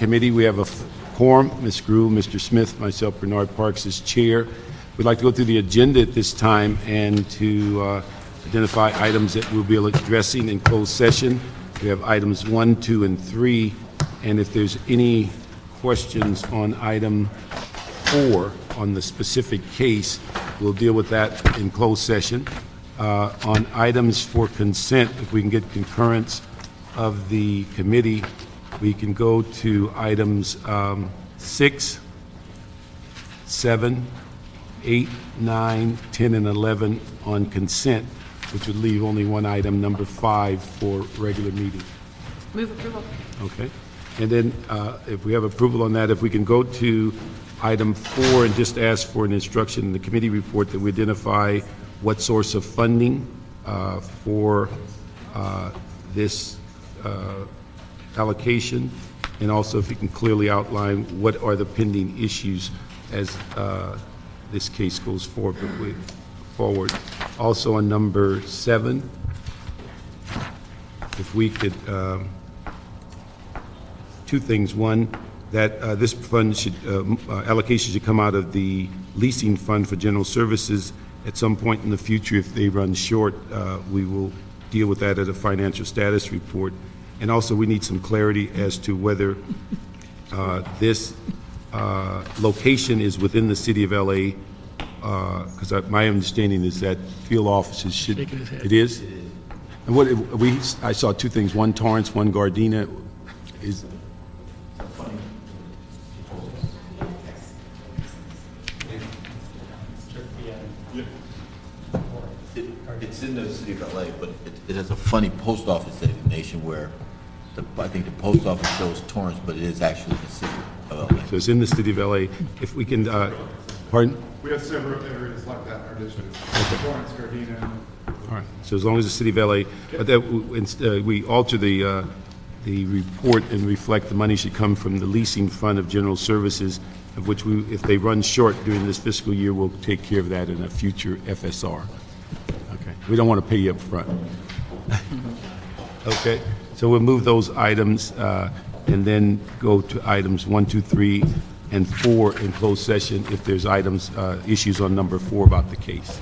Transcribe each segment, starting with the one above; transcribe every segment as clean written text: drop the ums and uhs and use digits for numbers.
committee. We have a quorum, Ms. Grew, Mr. Smith, myself, Bernard Parks as chair. We'd like to go through the agenda at this time and to identify items that we'll be addressing in closed session. We have items 1, 2, and 3, and if there's any questions on item 4 on the specific case, we'll deal with that in closed session. On items for consent, if we can get concurrence of the committee, we can go to items 6, 7, 8, 9, 10, and 11 on consent, which would leave only one item, number 5, for regular meeting. Move approval. Okay. And then if we have approval on that, if we can go to item 4 and just ask for an instruction in the committee report that we identify what source of funding for this allocation, and also if you can clearly outline what are the pending issues as this case goes forward. Also on number 7, if we could, 2 things. One, that this fund should, allocation should come out of the leasing fund for general services. At some point in the future, if they run short, we will deal with that at a financial status report. And also, we need some clarity as to whether this location is within the city of LA, because my understanding is that field offices should. It is? And what I saw 2 things, one Torrance, one Gardena. Is It's in the city of LA, but it has a funny post office designation where I think the post office shows Torrance, but it is actually the city of LA. So it's in the city of LA. If we can, pardon? We have several areas like that in our district. Torrance, Gardena. All right. So as long as the city of LA, but that we alter the report and reflect the money should come from the leasing fund of general services, of which we, if they run short during this fiscal year, we'll take care of that in a future FSR. Okay. We don't want to pay you up front. Okay. So we'll move those items and then go to items 1, 2, 3, and 4 in closed session if there's items, issues on number 4 about the case.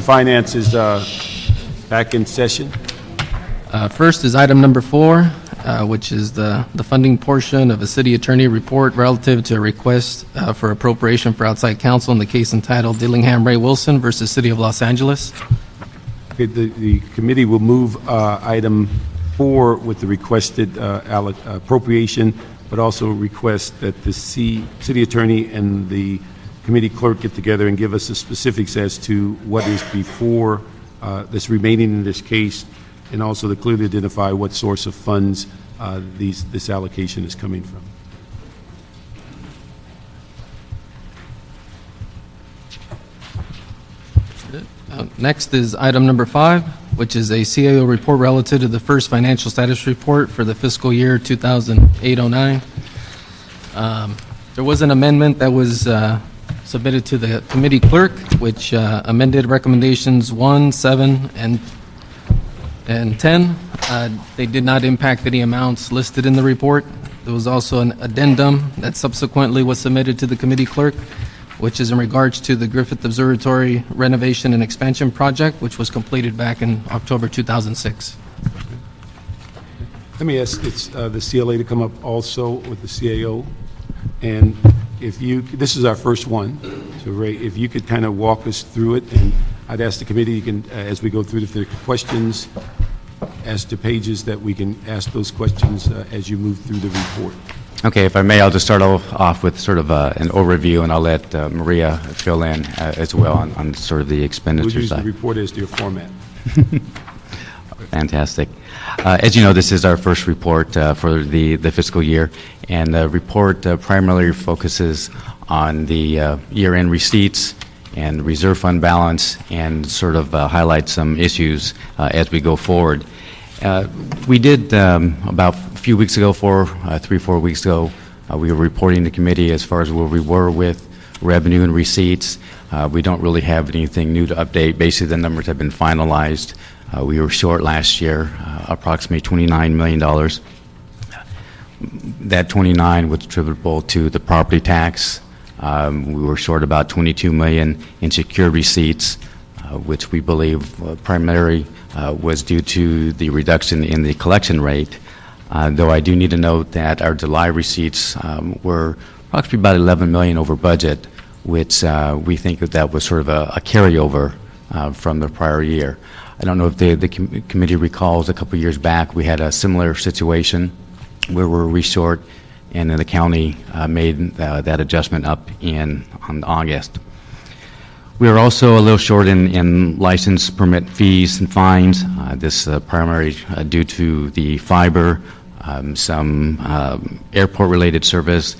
to Finance is back in session. First is item number 4, which is the funding portion of a city attorney report relative to a request for appropriation for outside counsel in the case entitled Dillingham Ray Wilson versus City of Los Angeles. Okay, the committee will move item 4 with the requested appropriation, but also request that the city attorney and the committee clerk get together and give us the specifics as to what is before that's remaining in this case, and also to clearly identify what source of funds this allocation is coming from. Next is item number 5, which is a CAO report relative to the first financial status report for the fiscal year 2008-09. There was an amendment that was submitted to the committee clerk, which amended recommendations 1, 7, and 10. They did not impact any amounts listed in the report. There was also an addendum that subsequently was submitted to the committee clerk, which is in regards to the Griffith Observatory renovation and expansion project, which was completed back in October 2006. Let me ask the CLA to come up also with the CAO. And this is our first one, so Ray, if you could kind of walk us through it, and I'd ask the committee, you can, as we go through the questions, as to pages that we can ask those questions as you move through the report. Okay, if I may, I'll just start off with sort of an overview, and I'll let Maria fill in as well on sort of the expenditure We'll use side. the report as your format. Fantastic. As you know, this is our first report for the fiscal year, and the report primarily focuses on the year-end receipts and reserve fund balance, and sort of highlights some issues as we go forward. We did about a few weeks ago, 3-4 weeks ago, we were reporting to committee as far as where we were with revenue and receipts. We don't really have anything new to update. Basically, the numbers have been finalized. We were short last year, approximately $29 million. That 29 was attributable to the property tax. We were short about $22 million in secured receipts, which we believe primarily was due to the reduction in the collection rate. Though I do need to note that our July receipts were approximately about $11 million over budget, which we think that was sort of a carryover from the prior year. I don't know if the committee recalls a couple years back we had a similar situation where we were short, and then the county made that adjustment up on August. We are also a little short in license permit fees and fines. This primarily due to the fiber, some airport-related services,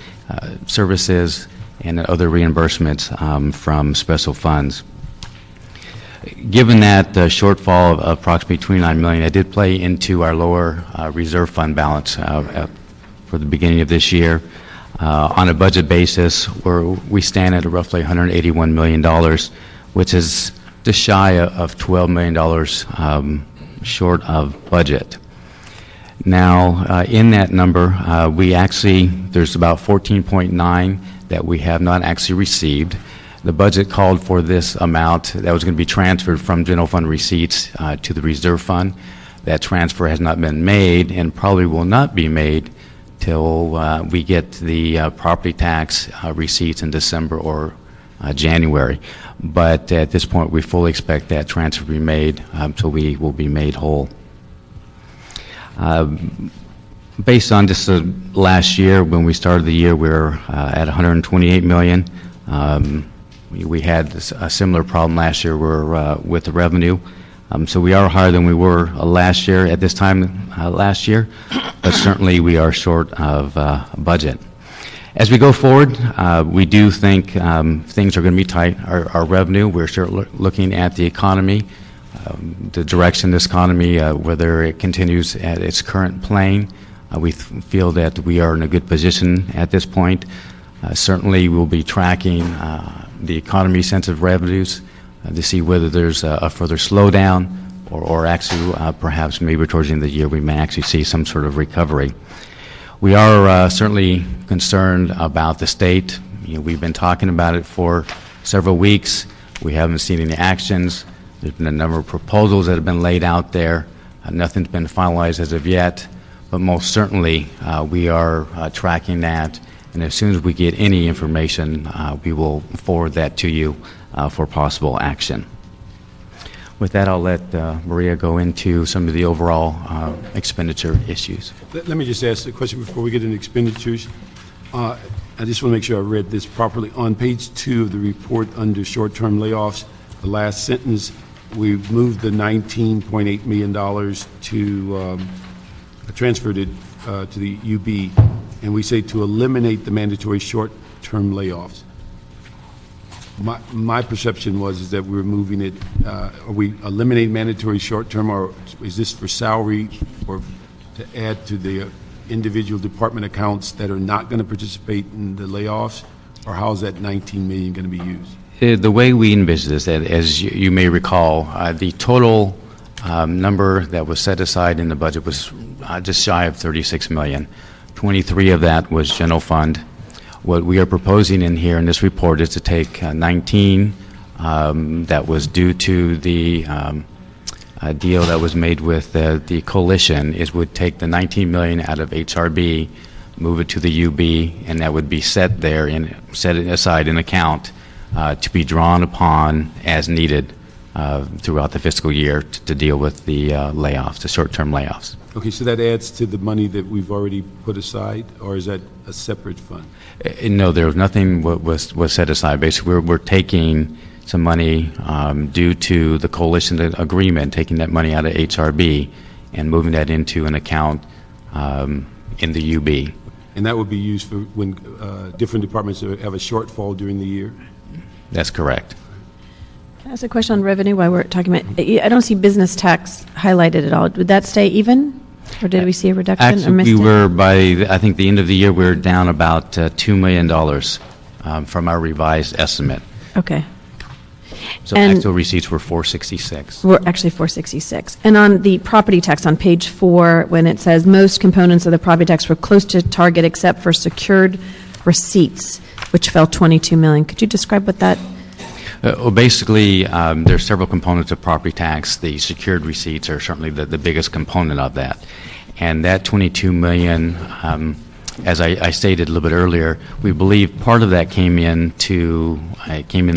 and other reimbursements from special funds. Given that shortfall of approximately $29 million, it did play into our lower reserve fund balance for the beginning of this year. On a budget basis, we stand at roughly $181 million, which is just shy of $12 million short of budget. Now, in that number, there's about 14.9 that we have not actually received. The budget called for this amount that was going to be transferred from general fund receipts to the reserve fund. That transfer has not been made and probably will not be made till we get the property tax receipts in December or January. But at this point, we fully expect that transfer to be made, so we will be made whole. Based on just last year, when we started the year, we were at $128 million. We had a similar problem last year with the revenue. So we are higher than we were last year at this time last year, but certainly we are short of budget. As we go forward, we do think things are going to be tight. Our revenue, we're sure looking at the economy, the direction of this economy, whether it continues at its current plane. We feel that we are in a good position at this point. Certainly, we'll be tracking the economy-sensitive revenues to see whether there's a further slowdown, or actually perhaps maybe towards the end of the year we may actually see some sort of recovery. We are certainly concerned about the state. We've been talking about it for several weeks. We haven't seen any actions. There's been a number of proposals that have been laid out there. Nothing's been finalized as of yet, but most certainly we are tracking that, and as soon as we get any information, we will forward that to you for possible action. With that, I'll let Maria go into some of the overall expenditure issues. Let me just ask a question before we get into expenditures. I just want to make sure I read this properly. On page 2 of the report under short-term layoffs, the last sentence, we moved the $19.8 million to transferred it to the UB, and we say to eliminate the mandatory short-term layoffs. My perception is that we're moving it, are we eliminating mandatory short-term, or is this for salary or to add to the individual department accounts that are not going to participate in the layoffs, or how is that $19 million going to be used? The way we envision this, that as you may recall, the total number that was set aside in the budget was just shy of $36 million. 23 of that was general fund. What we are proposing in here in this report is to take 19 that was due to the deal that was made with the coalition, would take the $19 million out of HRB, move it to the UB, and that would be set aside in account to be drawn upon as needed throughout the fiscal year to deal with the layoffs, the short-term layoffs. Okay, so that adds to the money that we've already put aside, or is that a separate fund? No, there was nothing was set aside. Basically, we're taking some money due to the coalition agreement, taking that money out of HRB and moving that into an account in the UB. And that would be used for when different departments have a shortfall during the year? That's correct. Can I ask a question on revenue while we're talking about, I don't see business tax highlighted at all. Would that stay even? Or did we see a reduction? Actually, or missed we it? were I think, the end of the year, we were down about $2 million from our revised estimate. Okay. So And- actual receipts were 466. We're actually 466. And on the property tax on page 4, when it says most components of the property tax were close to target except for secured receipts, which fell $22 million. Could you describe what that? Well, basically, there's several components of property tax. The secured receipts are certainly the biggest component of that. And that $22 million, as I stated a little bit earlier, we believe part of that came in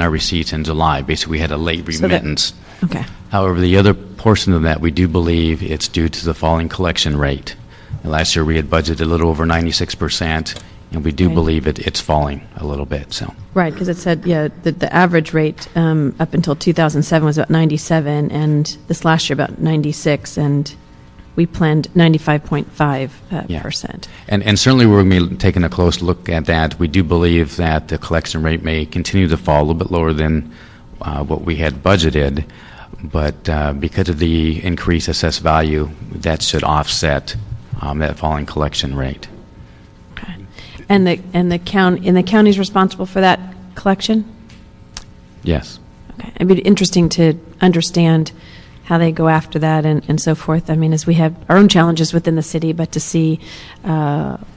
our receipts in July. Basically, we had a late So that- remittance. Okay. However, the other portion of that, we do believe it's due to the falling collection rate. And last year, we had budgeted a little over 96%, and we do Right. believe it's falling a little bit. So. Right, because it said, the average rate up until 2007 was about 97, and this last year about 96, and we planned 95.5%. And certainly we're going to be taking a close look at that. We do believe that the collection rate may continue to fall a little bit lower than what we had budgeted, but because of the increased assessed value, that should offset that falling collection rate. Okay. And the county's responsible for that collection? Yes. Okay. It'd be interesting to understand how they go after that and so forth. I mean, as we have our own challenges within the city, but to see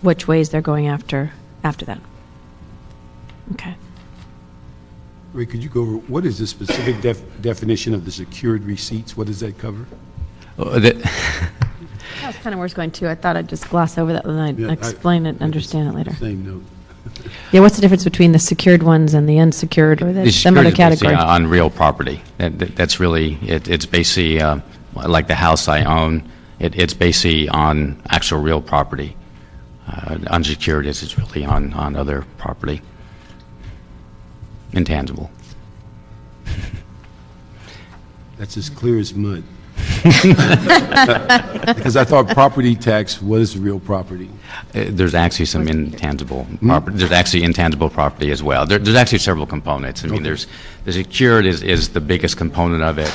which ways they're going after that. Okay. Ray, could you go over, what is the specific definition of the secured receipts? What does that cover? That was kind of where it's going to. I thought I'd just gloss over that and I'd Yeah, explain it and understand it later. Same note. Yeah, what's the difference between the secured ones and the unsecured, or The some other secured is basically category? on real property. That's really, it's basically like the house I own. It's basically on actual real property. Unsecured is really on other property. Intangible. That's as clear as mud. Because I thought property tax was real property. There's actually some intangible property. There's actually intangible property as well. There's actually several components. I mean, there's the secured is the biggest component of it.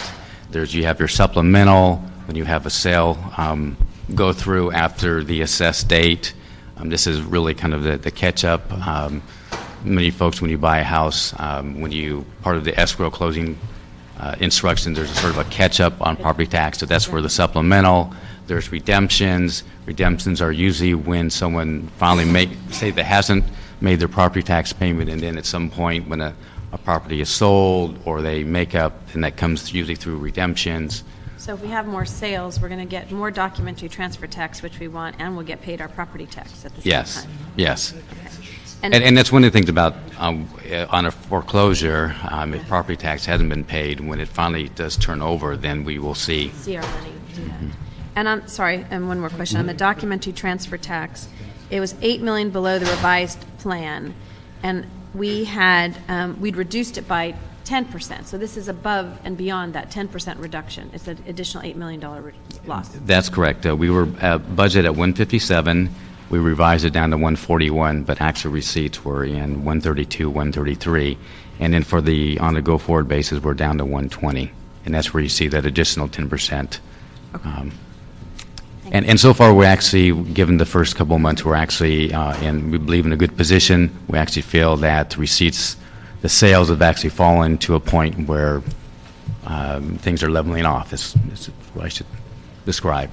You have your supplemental when you have a sale go through after the assessed date. This is really kind of the catch-up. Many folks, when you buy a house, part of the escrow closing instructions, there's a sort of a catch-up on property tax, so that's where the supplemental. There's redemptions. Redemptions are usually when someone finally say that hasn't made their property tax payment, and then at some point when a a property is sold or they make up, and that comes usually through redemptions. So if we have more sales, we're going to get more documentary transfer tax, which we want, and we'll get paid our property tax at the same Yes, time. yes. And And that's one of the things about, on a foreclosure, if property tax hasn't been paid, when it finally does turn over, then we will see. see our money do that. And I'm sorry, and one more question. On the documentary transfer tax, it was 8 million below the revised plan, and we had, we'd reduced it by 10%. So this is above and beyond that 10% reduction. It's an additional $8 million loss. That's correct. We were budgeted at 157. We revised it down to 141, but actual receipts were in 132, 133. And then for the on a go-forward basis, we're down to 120. And that's where you see that additional 10%. And so far, we're actually, given the first couple of months, we're actually, and we believe in a good position. We actually feel that receipts, the sales have actually fallen to a point where things are leveling off, is what I should describe.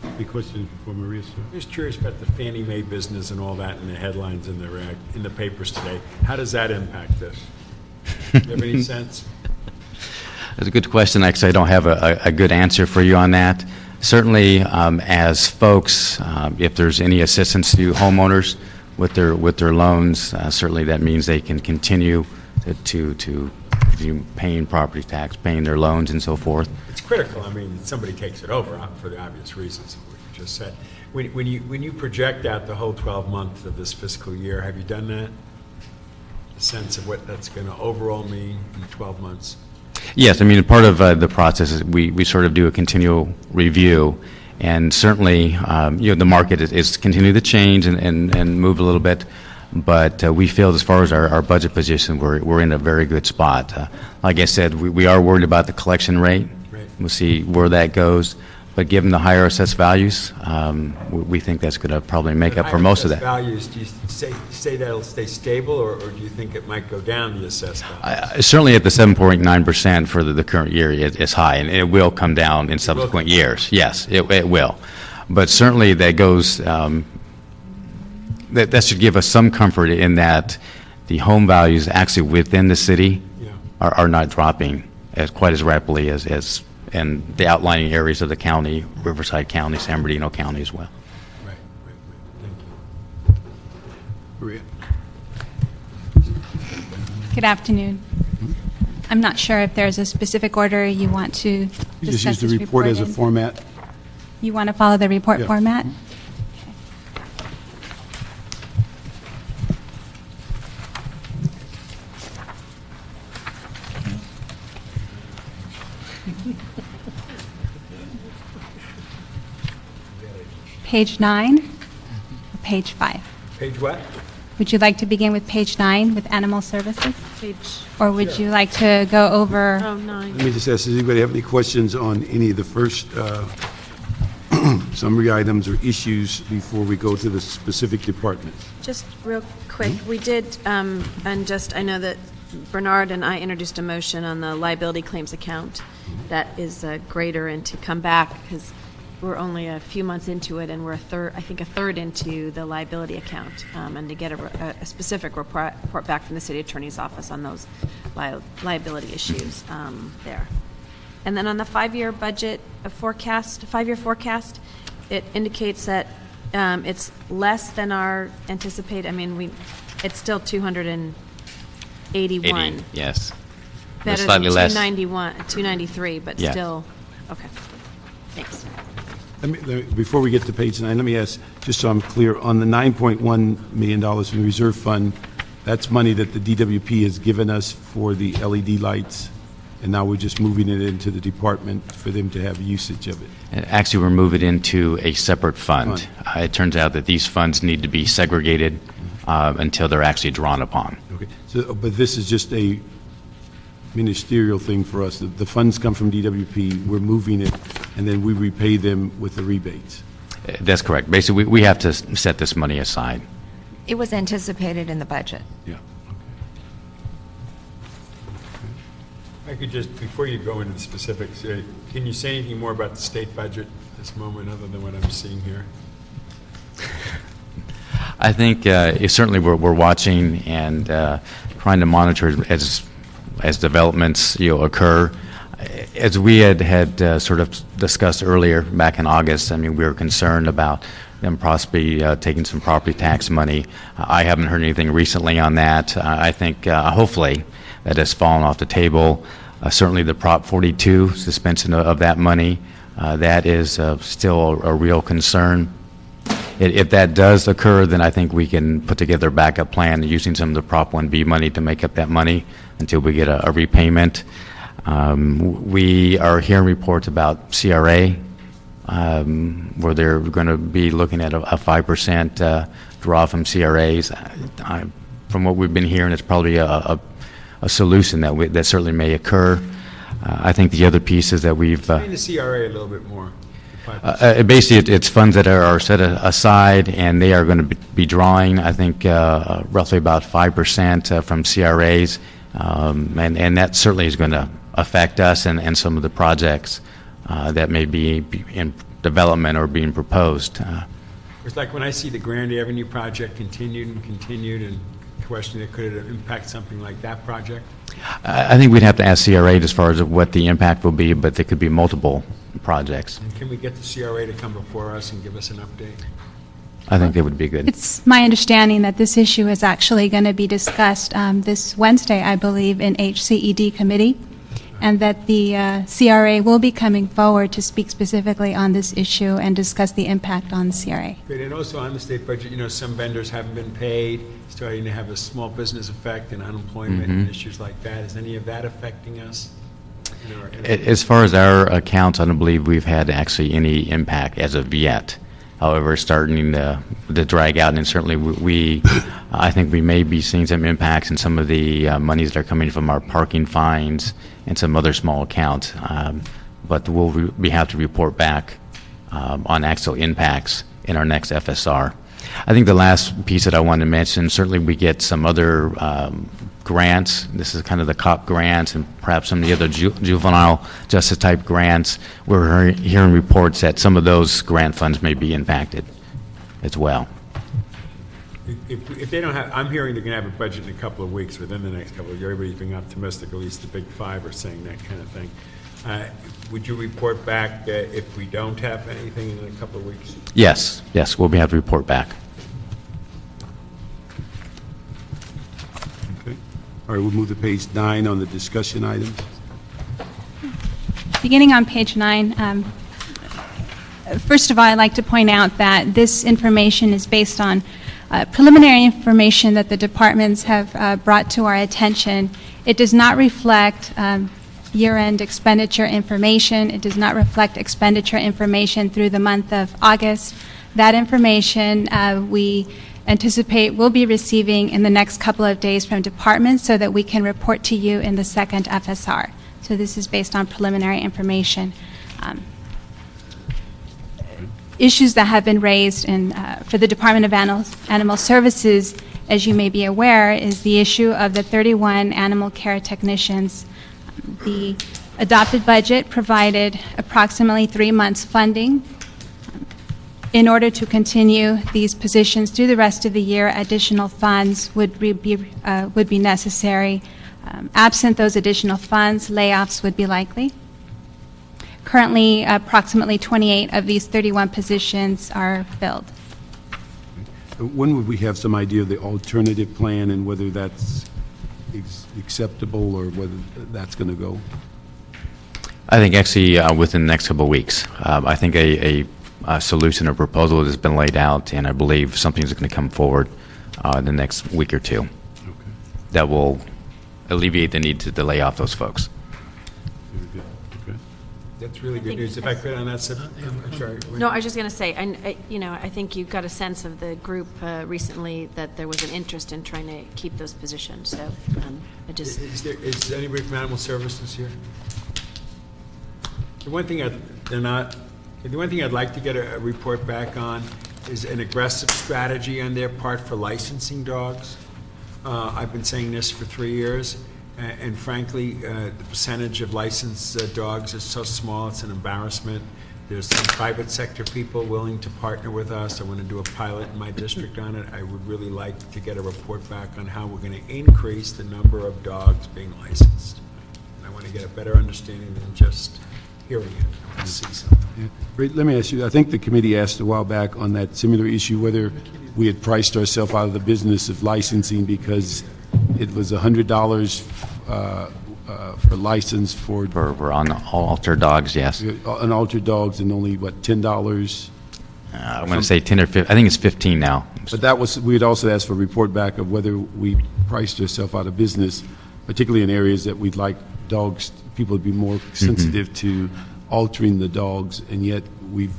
Any questions for Maria, sir? Just curious about the Fannie Mae business and all that in the headlines in the papers today. How does that impact this? Do you have any sense? That's a good question. Actually, I don't have a good answer for you on that. Certainly, as folks, if there's any assistance to homeowners with their loans, certainly that means they can continue to paying property tax, paying their loans, and so forth. It's critical. I mean, somebody takes it over for the obvious reasons that we just said. When you project out the whole 12 months of this fiscal year, have you done that? A sense of what that's going to overall mean in 12 months? Yes, I mean, part of the process is we sort of do a continual review, and certainly, the market is continuing to change and move a little bit, but we feel as far as our budget position, we're in a very good spot. Like I said, we are worried about the collection rate. Right. We'll see where that goes, but given the higher assessed values, we think that's going to probably make up for most of that. Values, do you say that'll stay stable, or do you think it might go down, the assessed value? Certainly at the 7.9% for the current year is high, and it will come down in subsequent years. Yes, it will. But certainly that goes, that should give us some comfort in that the home values actually within the city Yeah. are not dropping quite as rapidly as in the outlying areas of the county, Riverside County, San Bernardino County as well. Right. Thank you. Maria? Good afternoon. I'm not sure if there's a specific order you want to You just discuss use the this report as a in. format? You want to follow the report Yeah. format? Page 9 or page 5? Page what? Would you like to begin with page 9 with animal services? Page, Or would you like to go over? oh, 9. Let me just ask, does anybody have any questions on any of the first summary items or issues before we go to the specific departments? Just real quick, we did, and just, I know that Bernard and I introduced a motion on the liability claims account that is greater, and to come back, because we're only a few months into it, and we're a third into the liability account, and to get a specific report back from the city attorney's office on those liability issues there. And then on the five-year budget forecast, five-year forecast, it indicates that it's less than our anticipated. I mean, it's still 281. 80, yes. Better than Slightly less. 293, but Yeah. still, okay. Thanks. Before we get to page 9, let me ask, just so I'm clear, on the $9.1 million from the reserve fund, that's money that the DWP has given us for the LED lights, and now we're just moving it into the department for them to have usage of it? Actually, we're moving into a separate fund. It turns out that these funds need to be segregated until they're actually drawn upon. Okay, so, but this is just a ministerial thing for us. The funds come from DWP, we're moving it, and then we repay them with the rebates. That's correct. Basically, we have to set this money aside. It was anticipated in the budget. Yeah. I could just, before you go into the specifics, can you say anything more about the state budget at this moment, other than what I'm seeing here? I think certainly we're watching and trying to monitor as developments occur. As we had sort of discussed earlier back in August, I mean, we were concerned about them possibly taking some property tax money. I haven't heard anything recently on that. I think hopefully that has fallen off the table. Certainly the Prop 42 suspension of that money, that is still a real concern. If that does occur, then I think we can put together a backup plan using some of the Prop 1B money to make up that money until we get a repayment. We are hearing reports about CRA, where they're going to be looking at a 5% draw from CRAs. From what we've been hearing, it's probably a solution that certainly may occur. I think the other piece is that we've... Explain the CRA a little bit more. Basically, it's funds that are set aside, and they are going to be drawing, I think, roughly about 5% from CRAs, and that certainly is going to affect us and some of the projects that may be in development or being proposed. It's like when I see the Grand Avenue project continued, and question it, could it impact something like that project? I think we'd have to ask CRA as far as what the impact will be, but there could be multiple projects. And can we get the CRA to come before us and give us an update? I think that would be good. It's my understanding that this issue is actually going to be discussed this Wednesday, I believe, in HCED committee, and that the CRA will be coming forward to speak specifically on this issue and discuss the impact on the CRA. Great, and also on the state budget, some vendors haven't been paid, starting to have a small business effect and unemployment and issues like that. Is any of that affecting us? As far as our accounts, I don't believe we've had actually any impact as of yet. However, starting to drag out, and certainly I think we may be seeing some impacts in some of the monies that are coming from our parking fines and some other small accounts. But we have to report back on actual impacts in our next FSR. I think the last piece that I wanted to mention, certainly we get some other grants. This is kind of the COP grants and perhaps some of the other juvenile justice type grants. We're hearing reports that some of those grant funds may be impacted as well. If they don't have, I'm hearing they're going to have a budget in a couple of weeks, within the next couple of years. Everybody's being optimistic, at least the big five are saying that kind of thing. Would you report back if we don't have anything in a couple of weeks? Yes, we'll have to report back. Okay. All right, we'll move to page 9 on the discussion items. Beginning on page 9, first of all, I'd like to point out that this information is based on preliminary information that the departments have brought to our attention. It does not reflect year-end expenditure information. It does not reflect expenditure information through the month of August. That information we anticipate we'll be receiving in the next couple of days from departments so that we can report to you in the second FSR. So this is based on preliminary information. Issues that have been raised for the Department of Animal Services, as you may be aware, is the issue of the 31 animal care technicians. The adopted budget provided approximately 3 months funding. In order to continue these positions through the rest of the year, additional funds would be necessary. Absent those additional funds, layoffs would be likely. Currently, approximately 28 of these 31 positions are filled. When would we have some idea of the alternative plan and whether that's acceptable or whether that's going to go? I think actually within the next couple of weeks. I think a solution or proposal has been laid out, and I believe something's going to come forward in the next week or two. Okay. That will alleviate the need to lay off those folks. Very good. Okay. That's really good news. If I could on that subject, I'm sorry. No, I was just going to say, I think you got a sense of the group recently that there was an interest in trying to keep those positions. So Is anybody from Animal Services here? The one thing I'd like to get a report back on is an aggressive strategy on their part for licensing dogs. I've been saying this for 3 years, and frankly, the percentage of licensed dogs is so small, it's an embarrassment. there's some private sector people willing to partner with us. I want to do a pilot in my district on it. I would really like to get a report back on how we're going to increase the number of dogs being licensed. I want to get a better understanding than just hearing it. I want to see something. Yeah. Great. Let me ask you, I think the committee asked a while back on that similar issue whether we had priced ourselves out of the business of licensing because it was $100 for license for We're on all altered dogs, yes. unaltered dogs and only, what, $10? I'm going to say 10 or 15, I think it's 15 now. But that was, we had also asked for a report back of whether we priced ourselves out of business, particularly in areas that we'd like dogs, people to be more sensitive to altering the dogs, and yet we've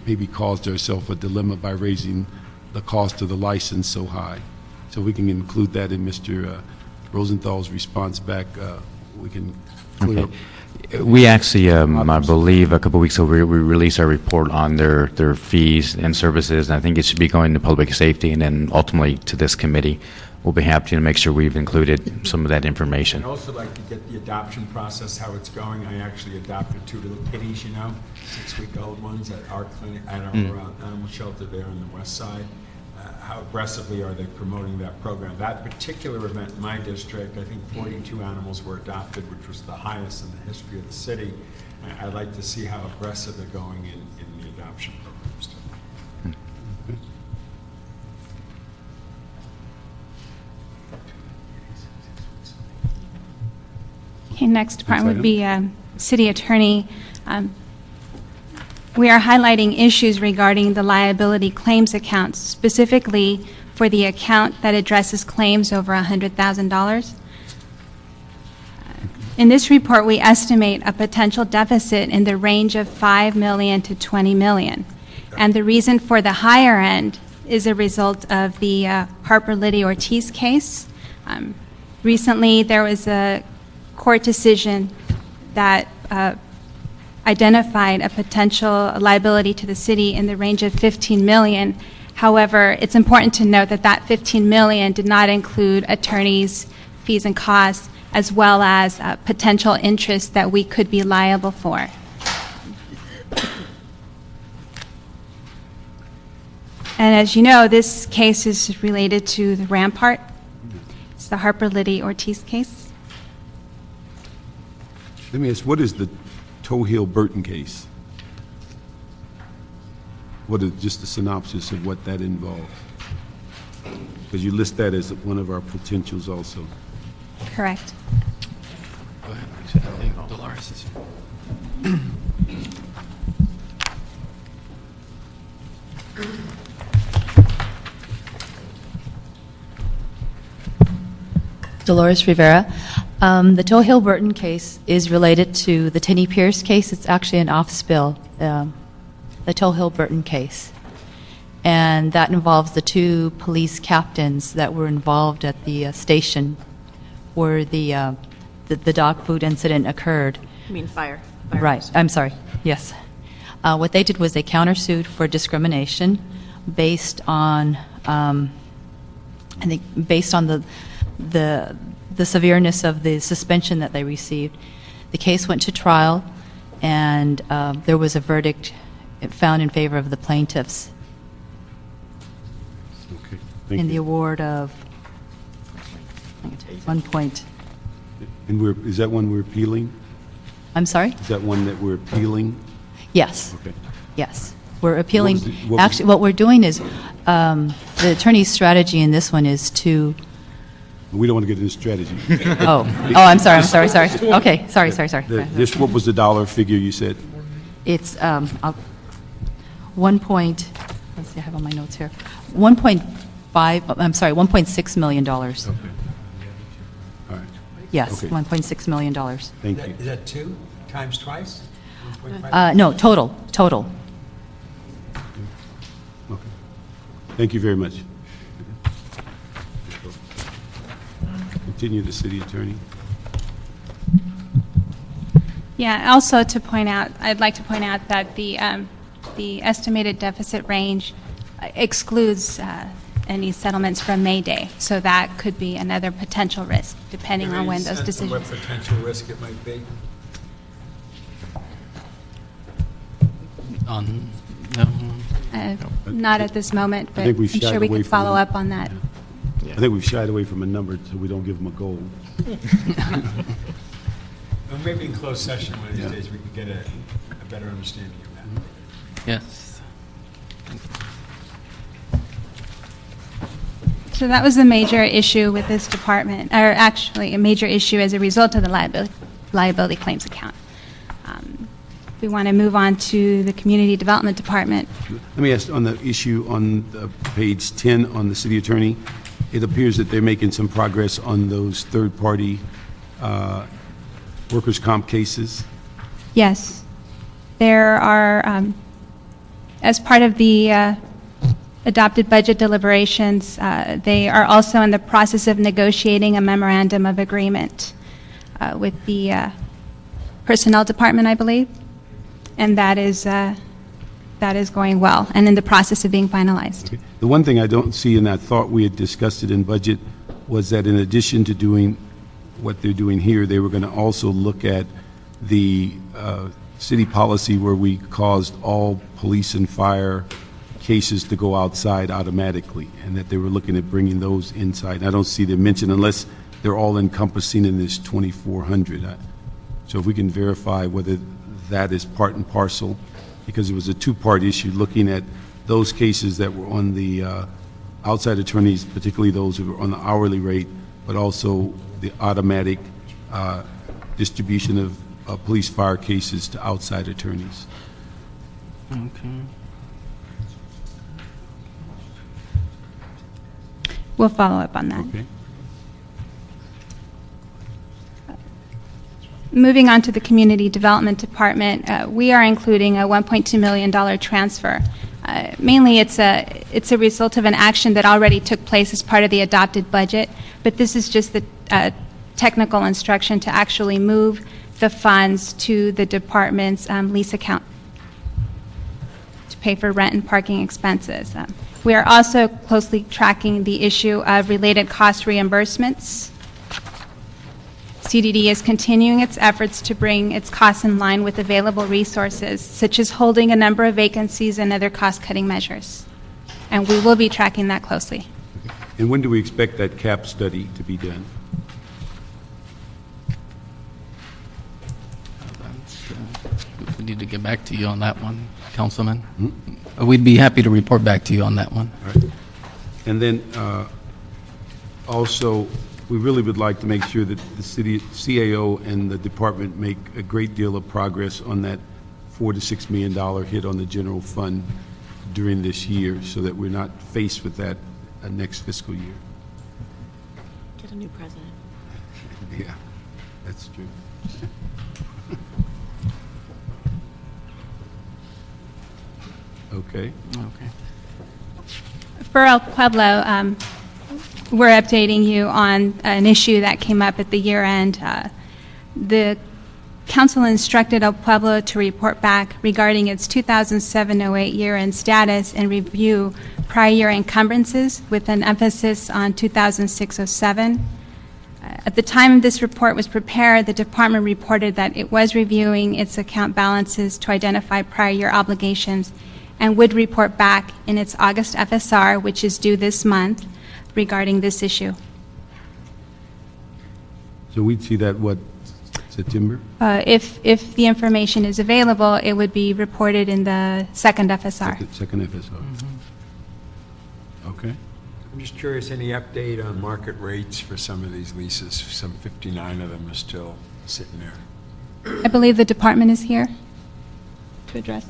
maybe caused ourselves a dilemma by raising the cost of the license so high. So we can include that in Mr. Rosenthal's response back. We can clear up. We actually, I believe, a couple weeks ago, we released our report on their fees and services, and I think it should be going to public safety and then ultimately to this committee. We'll be happy to make sure we've included some of that information. I'd also like to get the adoption process, how it's going. I actually adopted 2 little kitties, 6-week-old ones at our clinic, at our animal shelter there on the west side. How aggressively are they promoting that program? That particular event in my district, I think 42 animals were adopted, which was the highest in the history of the city. I'd like to see how aggressive they're going in the adoption programs. Okay, next department would be City Attorney. We are highlighting issues regarding the liability claims account, specifically for the account that addresses claims over $100,000. In this report, we estimate a potential deficit in the range of $5 million to $20 million. And the reason for the higher end is a result of the Harper Liddy Ortiz case. Recently, there was a court decision that identified a potential liability to the city in the range of $15 million. However, it's important to note that that $15 million did not include attorneys' fees and costs, as well as potential interest that we could be liable for. And as you know, this case is related to the Rampart. It's the Harper Liddy Ortiz case. Let me ask, what is the Tohill-Burton case? What is just a synopsis of what that involved? Because you list that as one of our potentials also. Correct. Go ahead. I think Dolores is here. Dolores Rivera. The Tohill-Burton case is related to the Tenney Pierce case. It's actually an off-spill, the Tohill-Burton case. And that involves the 2 police captains that were involved at the station where the dog food incident occurred. You mean fire? Right. I'm sorry. Yes. What they did was they countersued for discrimination based on, I think, based on the severeness of the suspension that they received. The case went to trial, and there was a verdict found in favor of the plaintiffs Okay, thank in you. the award of 1 point. And is that one we're appealing? I'm sorry? Is that one that we're appealing? Yes. Okay. Yes. We're appealing. What was the- Actually, what we're doing is the attorney's strategy in this one is to. We don't want to get into strategy. I'm sorry. Okay, sorry. What was the dollar figure you said? It's 1 point, let's see, I have on my notes here, 1.6 million dollars. Okay. All right, Yes, Okay. $1.6 million. thank you. Is that 2 times twice? 1.5? No, total. Okay. Thank you very much. Continue, the city attorney. Yeah, also to point out, I'd like to point out that the estimated deficit range excludes any settlements from May Day, so that could be another potential risk, depending on when those decisions. What potential risk it might be? On, no. Not at this moment, but think I'm we've shied sure we away can from follow that. up on that. I think we've shied away from a number, so we don't give them a goal. Well, maybe in closed session one of these days, we can get a better understanding of that. Yes. So that was the major issue with this department, or actually a major issue as a result of the liability claims account. We want to move on to the Community Development Department. Let me ask, on the issue on page 10 on the city attorney, it appears that they're making some progress on those third-party workers' comp cases. Yes. There are, as part of the adopted budget deliberations, they are also in the process of negotiating a memorandum of agreement with the Personnel Department, I believe, and that is going well and in the process of being finalized. The one thing I don't see, and I thought we had discussed it in budget, was that in addition to doing what they're doing here, they were going to also look at the city policy where we caused all police and fire cases to go outside automatically, and that they were looking at bringing those inside. I don't see them mentioned unless they're all encompassing in this 2,400. So if we can verify whether that is part and parcel, because it was a two-part issue, looking at those cases that were on the outside attorneys, particularly those who were on the hourly rate, but also the automatic distribution of police fire cases to outside attorneys. Okay. We'll follow up on that. Okay. Moving on to the Community Development Department, we are including a $1.2 million transfer. Mainly, it's a result of an action that already took place as part of the adopted budget, but this is just the technical instruction to actually move the funds to the department's lease account to pay for rent and parking expenses. We are also closely tracking the issue of related cost reimbursements. CDD is continuing its efforts to bring its costs in line with available resources, such as holding a number of vacancies and other cost-cutting measures. And we will be tracking that closely. And when do we expect that CAP study to be done? We need to get back to you on that one, Councilman. We'd be happy to report back to you on that one. All right. And then also, we really would like to make sure that the city CAO and the department make a great deal of progress on that $4 to $6 million hit on the general fund during this year, so that we're not faced with that next fiscal year. Get a new president. Yeah, that's true. Okay. Okay. For El Pueblo, we're updating you on an issue that came up at the year end. The council instructed El Pueblo to report back regarding its 2007-08 year-end status and review prior year encumbrances with an emphasis on 2006-07. At the time this report was prepared, the department reported that it was reviewing its account balances to identify prior year obligations and would report back in its August FSR, which is due this month, regarding this issue. So we'd see that, what, September? If the information is available, it would be reported in the second FSR. Second FSO. Okay. I'm just curious, any update on market rates for some of these leases? Some 59 of them are still sitting there. I believe the department is here to address.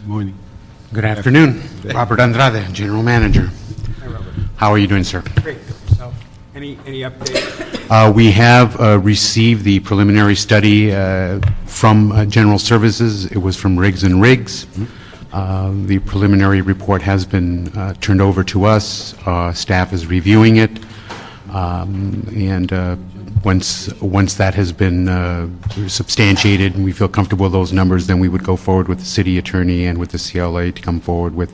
Morning. Good afternoon. Robert Andrade, General Manager. Hi, Robert. How are you doing, sir? Great. Yourself? Any update? We have received the preliminary study from General Services. It was from Riggs and Riggs. The preliminary report has been turned over to us. Staff is reviewing it. And Once that has been substantiated and we feel comfortable with those numbers, then we would go forward with the city attorney and with the CLA to come forward with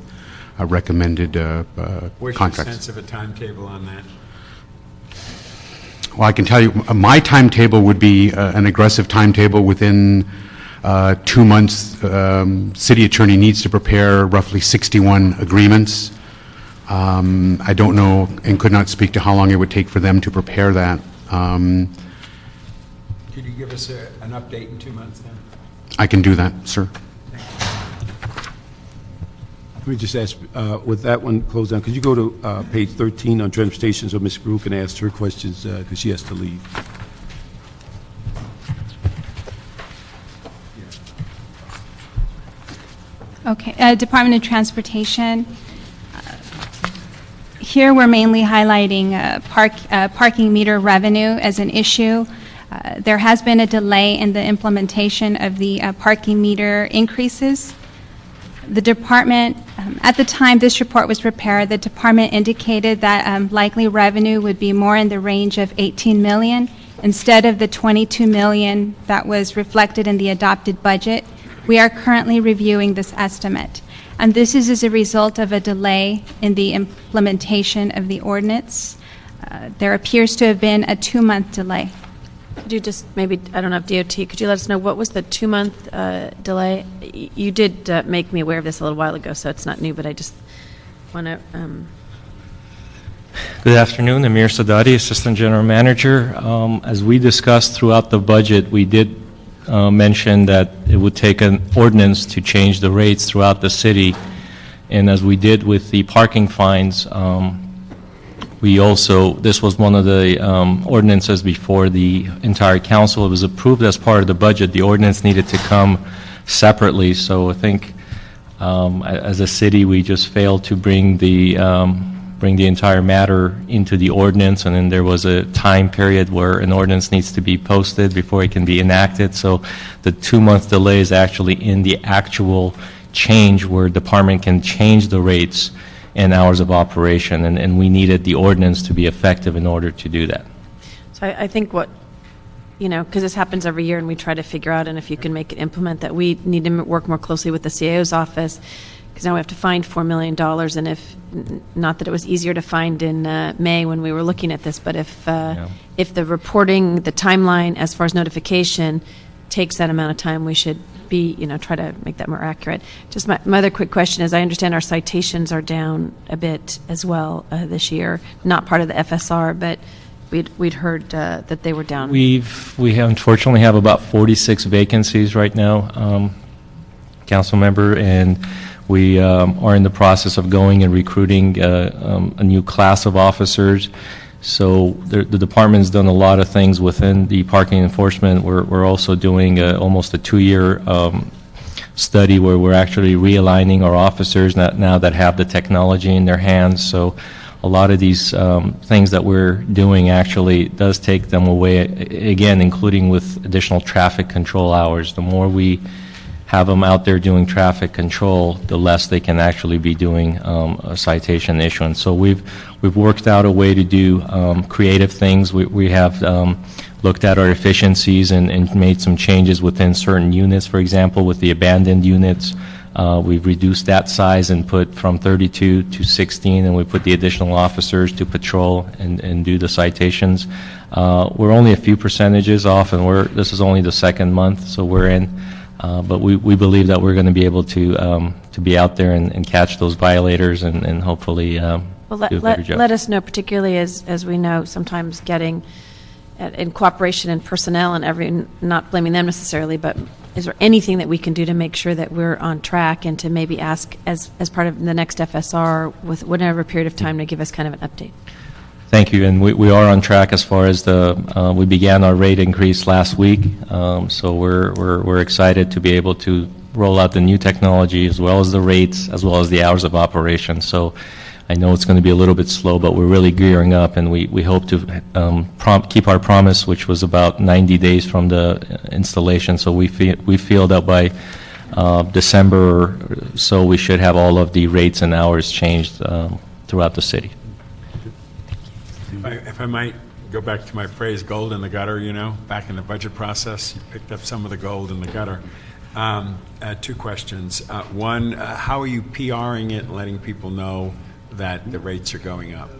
a recommended Where's your contracts. sense of a timetable on that? Well, I can tell you, my timetable would be an aggressive timetable. Within 2 months, city attorney needs to prepare roughly 61 agreements. I don't know and could not speak to how long it would take for them to prepare that. Could you give us an update in 2 months then? I can do that, sir. Let me just ask, with that one closed down, could you go to page 13 on transportation so Ms. Brew can ask her questions because she has to leave? Okay, Department of Transportation. Here, we're mainly highlighting parking meter revenue as an issue. There has been a delay in the implementation of the parking meter increases. The department, at the time this report was prepared, the department indicated that likely revenue would be more in the range of 18 million instead of the 22 million that was reflected in the adopted budget. We are currently reviewing this estimate, and this is as a result of a delay in the implementation of the ordinance. There appears to have been a 2-month delay. Could you just maybe, I don't know if DOT, could you let us know what was the 2-month delay? You did make me aware of this a little while ago, so it's not new, but I just want to... Good afternoon, Amir Sadati, Assistant General Manager. As we discussed throughout the budget, we did mention that it would take an ordinance to change the rates throughout the city. And as we did with the parking fines, we also, this was one of the ordinances before the entire council. It was approved as part of the budget. The ordinance needed to come separately. So I think as a city, we just failed to bring the entire matter into the ordinance, and then there was a time period where an ordinance needs to be posted before it can be enacted. So the 2-month delay is actually in the actual change where department can change the rates and hours of operation, and we needed the ordinance to be effective in order to do that. So I think what, you know, because this happens every year and we try to figure out, and if you can make it implement, that we need to work more closely with the CAO's office, because now we have to find $4 million, and if, not that it was easier to find in May when we were looking at this, but if the reporting, the timeline as far as notification takes that amount of time, we should be, you know, try to make that more accurate. Just my other quick question is, I understand our citations are down a bit as well this year, not part of the FSR, but we'd heard that they were down. We unfortunately have about 46 vacancies right now, council member, and we are in the process of going and recruiting a new class of officers. So the department's done a lot of things within the parking enforcement. We're also doing almost a 2-year study where we're actually realigning our officers now that have the technology in their hands. So a lot of these things that we're doing actually does take them away, again, including with additional traffic control hours. The more we have them out there doing traffic control, the less they can actually be doing a citation issuance. So we've worked out a way to do creative things. We have looked at our efficiencies and made some changes within certain units. For example, with the abandoned units, we've reduced that size and put from 32 to 16, and we put the additional officers to patrol and do the citations. We're only a few percentages off, and this is only the second month, so we're in. But we believe that we're going to be able to be out there and catch those violators and hopefully do a better job. Let us know, particularly as we know, sometimes getting in cooperation and personnel and not blaming them necessarily, but is there anything that we can do to make sure that we're on track and to maybe ask as part of the next FSR with whatever period of time to give us kind of an update? Thank you, and we are on track as far as we began our rate increase last week, so we're excited to be able to roll out the new technology as well as the rates, as well as the hours of operation. So I know it's going to be a little bit slow, but we're really gearing up, and we hope to keep our promise, which was about 90 days from the installation. So we feel that by December or so, we should have all of the rates and hours changed throughout the city. If I might go back to my phrase, gold in the gutter, back in the budget process, you picked up some of the gold in the gutter. Two questions. One, how are you PRing it and letting people know that the rates are going up?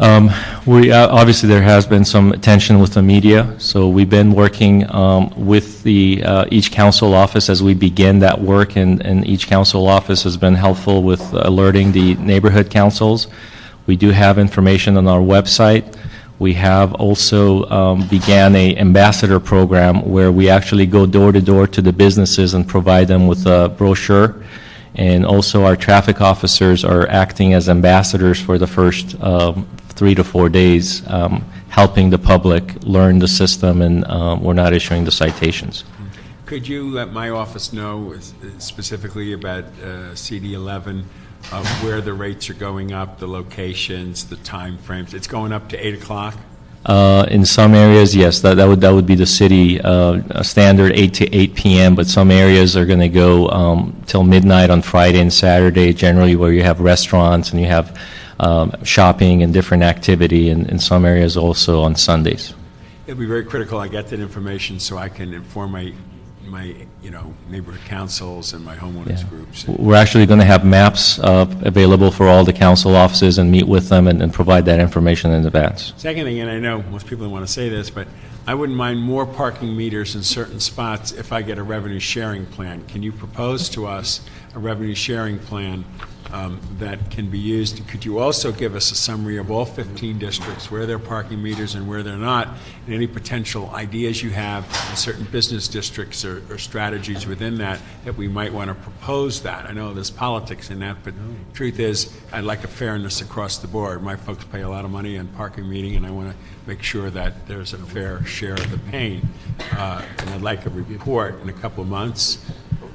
Obviously, there has been some attention with the media, so we've been working with each council office as we begin that work, and each council office has been helpful with alerting the neighborhood councils. We do have information on our website. We have also began an ambassador program where we actually go door to door to the businesses and provide them with a brochure. And also our traffic officers are acting as ambassadors for the first 3 to 4 days, helping the public learn the system, and we're not issuing the citations. Could you let my office know specifically about CD11, where the rates are going up, the locations, the time frames? It's going up to 8 o'clock? In some areas, yes, that would be the city standard 8 to 8 p.m., but some areas are going to go till midnight on Friday and Saturday, generally where you have restaurants and you have shopping and different activity, and in some areas also on Sundays. It'll be very critical I get that information so I can inform my neighborhood councils and my homeowners groups. We're actually going to have maps available for all the council offices and meet with them and provide that information in advance. Second thing, and I know most people don't want to say this, but I wouldn't mind more parking meters in certain spots if I get a revenue sharing plan. Can you propose to us a revenue sharing plan that can be used? Could you also give us a summary of all 15 districts, where there are parking meters and where they're not, and any potential ideas you have in certain business districts or strategies within that we might want to propose that? I know there's politics in that, but the truth is I'd like a fairness across the board. My folks pay a lot of money on parking meeting, and I want to make sure that there's a fair share of the pain. And I'd like a report in a couple of months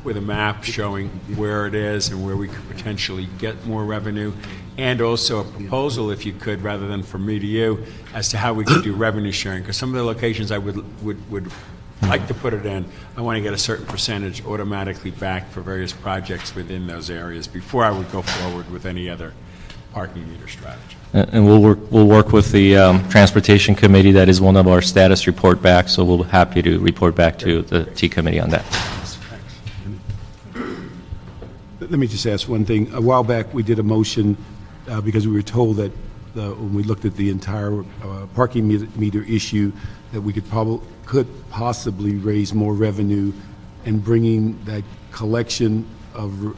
with a map showing where it is and where we could potentially get more revenue, and also a proposal, if you could, rather than from me to you, as to how we could do revenue sharing. Because some of the locations I would like to put it in, I want to get a certain percentage automatically back for various projects within those areas before I would go forward with any other parking meter strategy. And we'll work with the Transportation Committee. That is one of our status report back, so we'll be happy to report back to the T Committee on that. Let me just ask one thing. A while back, we did a motion because we were told that when we looked at the entire parking meter issue, that we could possibly raise more revenue and bringing that collection of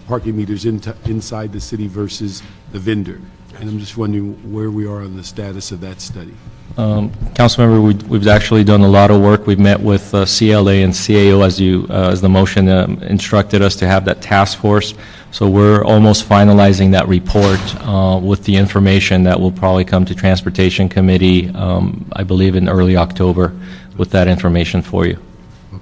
parking meters inside the city versus the vendor. And I'm just wondering where we are on the status of that study. Councilmember, we've actually done a lot of work. We've met with CLA and CAO as the motion instructed us to have that task force. So we're almost finalizing that report with the information that will probably come to Transportation Committee, I believe in early October, with that information for you.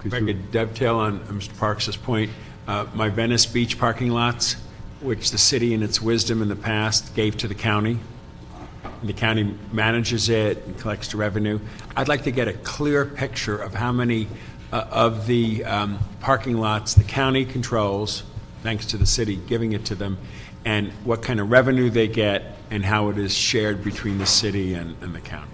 If I could dovetail on Mr. Parks' point, my Venice Beach parking lots, which the city in its wisdom in the past gave to the county, and the county manages it and collects the revenue. I'd like to get a clear picture of how many of the parking lots the county controls, thanks to the city giving it to them, and what kind of revenue they get and how it is shared between the city and the county.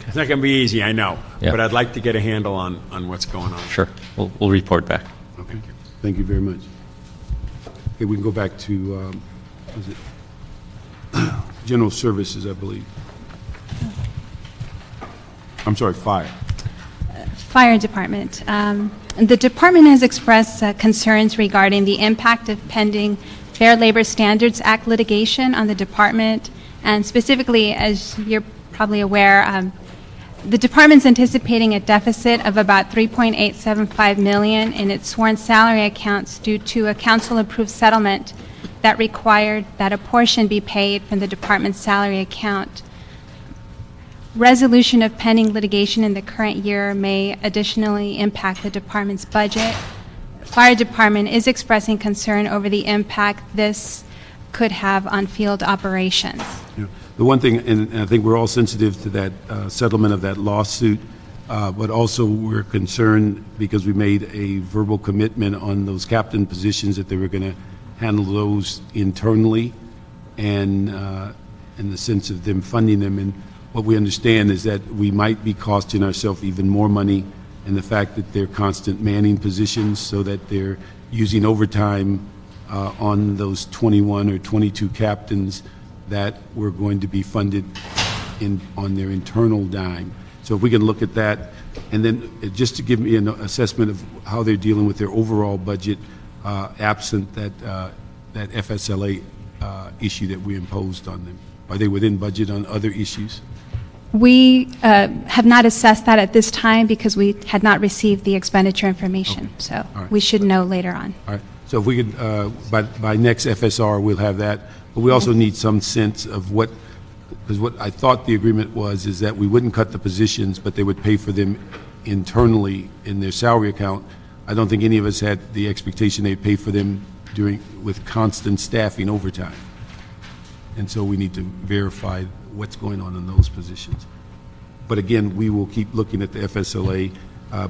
It's not going to be easy, I know, but I'd like to get a handle on what's going on. Sure. We'll report back. Okay. Thank you very much. Okay, we can go back to, General Services, I believe. I'm sorry, Fire. Fire Department. The department has expressed concerns regarding the impact of pending Fair Labor Standards Act litigation on the department, and specifically, as you're probably aware, the department's anticipating a deficit of about $3.875 million in its sworn salary accounts due to a council-approved settlement that required that a portion be paid from the department's salary account. Resolution of pending litigation in the current year may additionally impact the department's budget. The Fire Department is expressing concern over the impact this could have on field operations. Yeah. The one thing, and I think we're all sensitive to that settlement of that lawsuit, but also we're concerned because we made a verbal commitment on those captain positions that they were going to handle those internally, and in the sense of them funding them. And what we understand is that we might be costing ourselves even more money, and the fact that they're constant manning positions so that they're using overtime on those 21 or 22 captains that we're going to be funded on their internal dime. So if we can look at that, and then just to give me an assessment of how they're dealing with their overall budget, absent that FSLA issue that we imposed on them. Are they within budget on other issues? We have not assessed that at this time because we had not received the expenditure information. Okay. So All right. we should know later on. All right. So if we could, by next FSR, we'll have that. But we also need some sense of what, because what I thought the agreement was is that we wouldn't cut the positions, but they would pay for them internally in their salary account. I don't think any of us had the expectation they'd pay for them with constant staffing overtime. And so we need to verify what's going on in those positions. But again, we will keep looking at the FSLA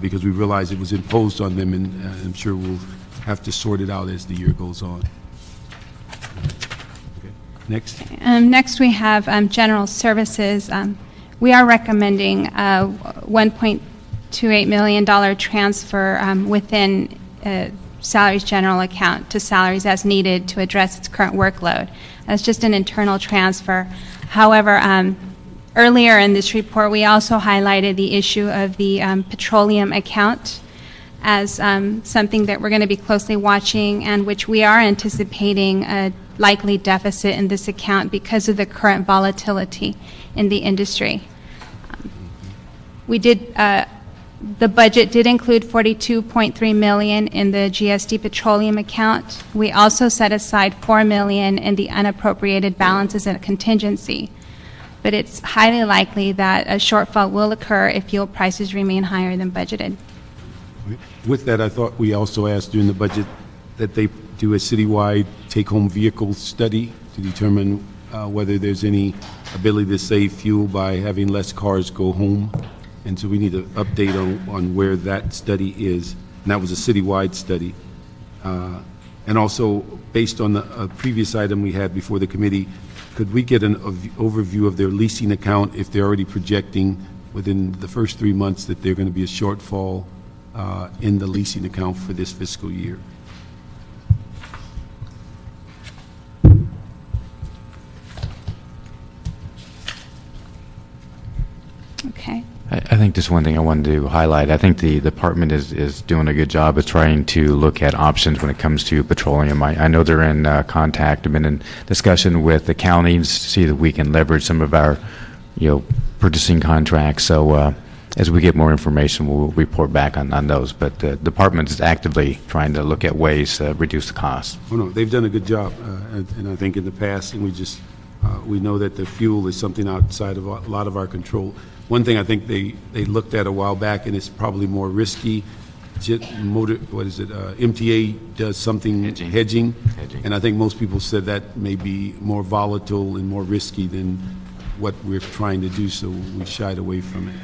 because we realize it was imposed on them, and I'm sure we'll have to sort it out as the year goes on. Okay. Next. Next, we have general services. We are recommending a $1.28 million transfer within salaries general account to salaries as needed to address its current workload. That's just an internal transfer. However, earlier in this report, we also highlighted the issue of the petroleum account as something that we're going to be closely watching, and which we are anticipating a likely deficit in this account because of the current volatility in the industry. The budget did include $42.3 million in the GSD petroleum account. We also set aside $4 million in the unappropriated balances and a contingency. But it's highly likely that a shortfall will occur if fuel prices remain higher than budgeted. With that, I thought we also asked during the budget that they do a citywide take-home vehicle study to determine whether there's any ability to save fuel by having less cars go home. And so we need an update on where that study is. And that was a citywide study. And also, based on the previous item we had before the committee, could we get an overview of their leasing account if they're already projecting within the first 3 months that they're going to be a shortfall in the leasing account for this fiscal year? Okay. I think just one thing I wanted to highlight, I think the department is doing a good job of trying to look at options when it comes to petroleum. I know they're in contact, I've been in discussion with the counties to see that we can leverage some of our, purchasing contracts. So as we get more information, we'll report back on those. But the department is actively trying to look at ways to reduce the cost. Oh, no, they've done a good job, and I think in the past, and we know that the fuel is something outside of a lot of our control. One thing I think they looked at a while back, and it's probably more risky. MTA does something hedging, and I think most people said that may be more volatile and more risky than what we're trying to do, so we shied away from it.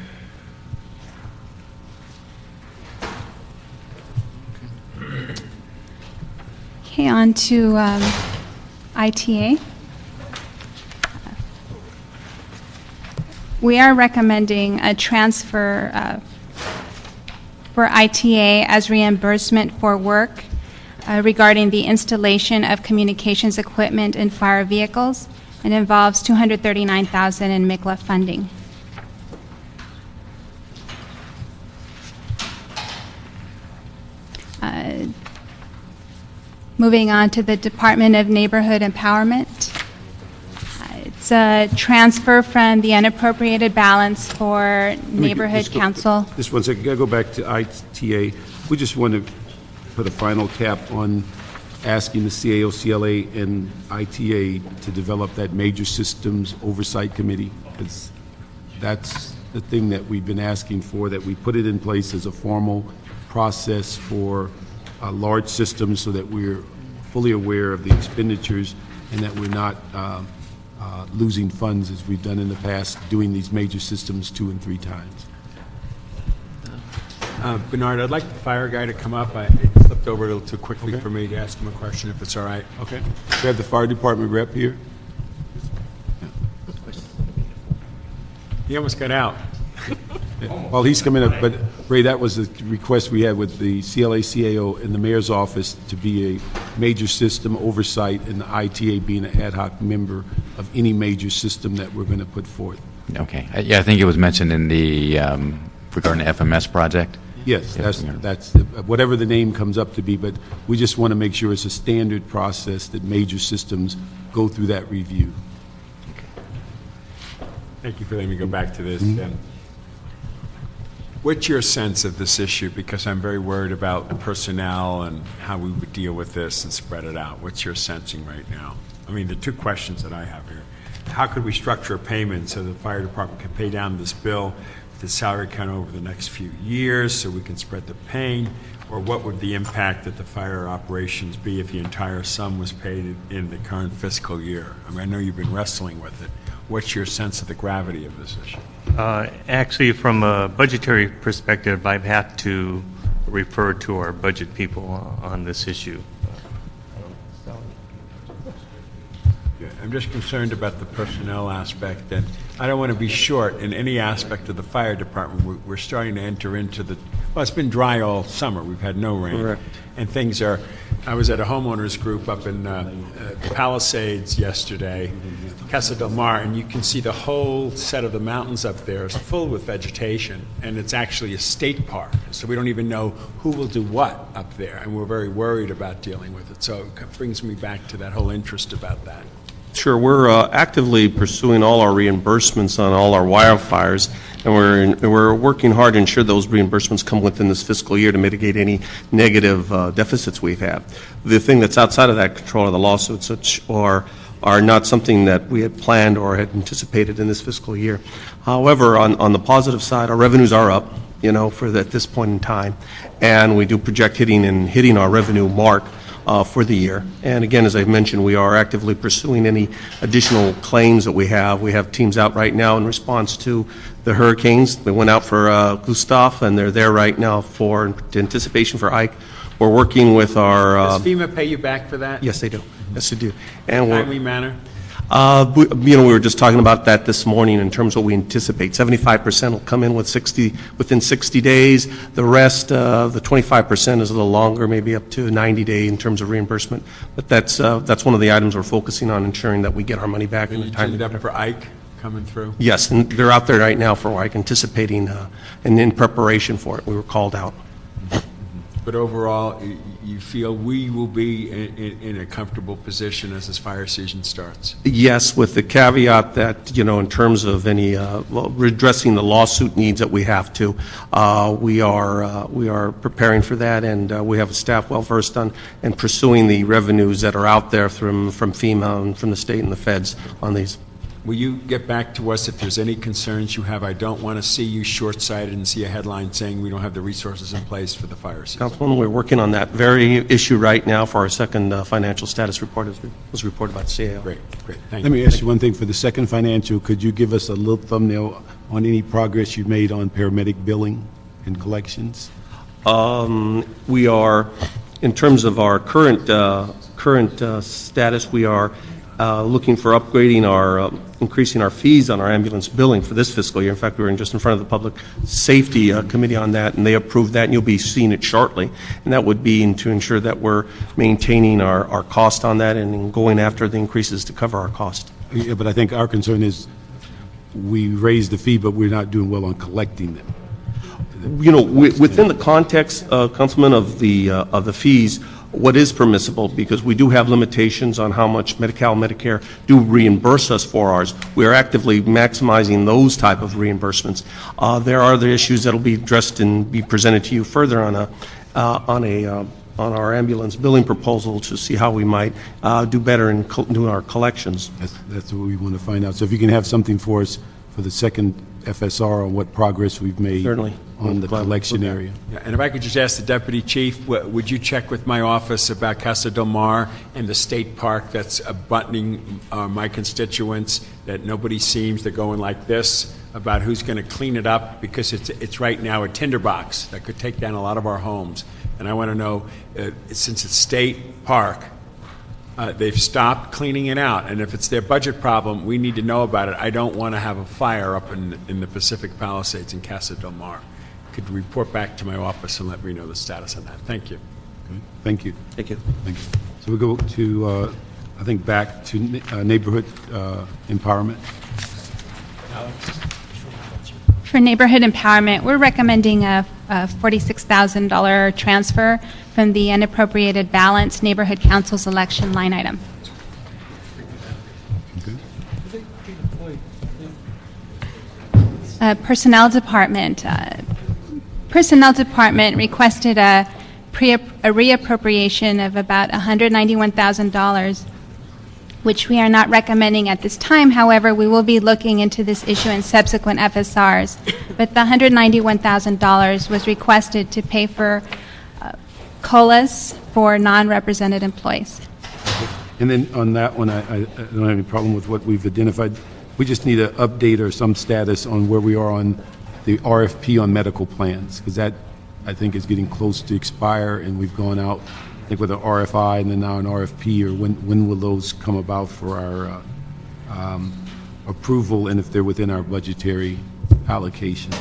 Okay, on to ITA. We are recommending a transfer for ITA as reimbursement for work regarding the installation of communications equipment in fire vehicles. It involves $239,000 in MICLA funding. Moving on to the Department of Neighborhood Empowerment. It's a transfer from the unappropriated balance for neighborhood council. Just one second, gotta go back to ITA. We just want to put a final cap on asking the CAO, CLA, and ITA to develop that major systems oversight committee. That's the thing that we've been asking for, that we put it in place as a formal process for large systems so that we're fully aware of the expenditures and that we're not losing funds as we've done in the past, doing these major systems 2 and 3 times. Bernard, I'd like the fire guy to come up. It slipped over a little too quickly for me to ask him a question, if it's all right. Okay. We have the fire department rep here. He almost got out. Well, he's coming up, but Ray, that was the request we had with the CLA, CAO, and the mayor's office to be a major system oversight, and the ITA being an ad hoc member of any major system that we're going to put forth. Okay. Yeah, I think it was mentioned in the, regarding the FMS project. Yes, that's whatever the name comes up to be, but we just want to make sure it's a standard process that major systems go through that review. Thank you for letting me go back to this. What's your sense of this issue? Because I'm very worried about personnel and how we would deal with this and spread it out. What's your sensing right now? I mean, the two questions that I have here. How could we structure a payment so the fire department can pay down this bill, the salary account over the next few years so we can spread the pain? Or what would the impact at the fire operations be if the entire sum was paid in the current fiscal year? I mean, I know you've been wrestling with it. What's your sense of the gravity of this issue? Actually, from a budgetary perspective, I've had to refer to our budget people on this issue. I'm just concerned about the personnel aspect, and I don't want to be short in any aspect of the fire department. We're starting to enter into the, well, it's been dry all summer. We've had no rain. Correct. And things are, I was at a homeowners group up in Palisades yesterday, Casa del Mar, and you can see the whole set of the mountains up there is full with vegetation, and it's actually a state park. So we don't even know who will do what up there, and we're very worried about dealing with it. So it brings me back to that whole interest about that. Sure, we're actively pursuing all our reimbursements on all our wildfires, and we're working hard to ensure those reimbursements come within this fiscal year to mitigate any negative deficits we've had. The thing that's outside of that control are the lawsuits, which are not something that we had planned or had anticipated in this fiscal year. However, on the positive side, our revenues are up, at this point in time, and we do project hitting our revenue mark for the year. And again, as I've mentioned, we are actively pursuing any additional claims that we have. We have teams out right now in response to the hurricanes. They went out for Gustav, and they're there right now for anticipation for Ike. We're working with our... Does FEMA pay you back for that? Yes, they do. Yes, they do. And timely manner? We were just talking about that this morning in terms of what we anticipate. 75% will come in within 60 days. The rest, the 25% is a little longer, maybe up to 90 days in terms of reimbursement. But that's one of the items we're focusing on, ensuring that we get our money back in the time. You up for Ike coming through? Yes, and they're out there right now for Ike, anticipating and in preparation for it. We were called out. But overall, you feel we will be in a comfortable position as this fire season starts? Yes, with the caveat that, in terms of any redressing the lawsuit needs that we have to, we are preparing for that, and we have a staff well versed on and pursuing the revenues that are out there from FEMA and from the state and the feds on these. Will you get back to us if there's any concerns you have? I don't want to see you short-sighted and see a headline saying we don't have the resources in place for the fire season. Councilman, we're working on that very issue right now for our second financial status report, as was reported by the CAO. Great, thank you. Let me ask you one thing. For the second financial, could you give us a little thumbnail on any progress you've made on paramedic billing and collections? We are, in terms of our current status, we are looking for upgrading increasing our fees on our ambulance billing for this fiscal year. In fact, we were just in front of the Public Safety Committee on that, and they approved that, and you'll be seeing it shortly. And that would be to ensure that we're maintaining our cost on that and going after the increases to cover our cost. Yeah, but I think our concern is we raised the fee, but we're not doing well on collecting them. Within the context, Councilman, of the fees, what is permissible, because we do have limitations on how much Medi-Cal, Medicare do reimburse us for ours. We are actively maximizing those type of reimbursements. There are other issues that will be addressed and be presented to you further on our ambulance billing proposal to see how we might do better in doing our collections. That's what we want to find out. So if you can have something for us for the second FSR on what progress we've made. Certainly. On the collection area. Yeah, and if I could just ask the Deputy Chief, would you check with my office about Casa del Mar and the state park that's abutting my constituents, that nobody seems, they're going like this, about who's going to clean it up, because it's right now a tinderbox that could take down a lot of our homes. And I want to know, since it's state park, they've stopped cleaning it out, and if it's their budget problem, we need to know about it. I don't want to have a fire up in the Pacific Palisades in Casa del Mar. Could you report back to my office and let me know the status on that? Thank you. Okay, thank you. Thank you. Thank you. So we go to, I think, back to neighborhood empowerment. For neighborhood empowerment, we're recommending a $46,000 transfer from the unappropriated balance neighborhood council's election line item. Personnel department. Personnel department requested a reappropriation of about $191,000, which we are not recommending at this time. However, we will be looking into this issue in subsequent FSRs. But the $191,000 was requested to pay for COLAs for non-represented employees. And then on that one, I don't have any problem with what we've identified. We just need an update or some status on where we are on the RFP on medical plans, because that, I think, is getting close to expire, and we've gone out, I think, with an RFI and then now an RFP, or when will those come about for our approval, and if they're within our budgetary allocations?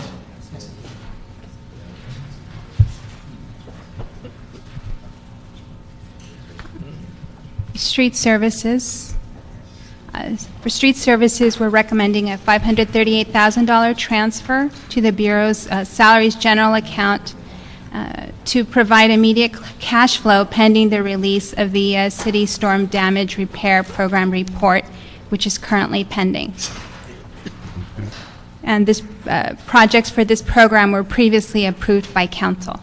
Street services. For street services, we're recommending a $538,000 transfer to the Bureau's salaries general account to provide immediate cash flow pending the release of the city storm damage repair program report, which is currently pending. And this projects for this program were previously approved by council.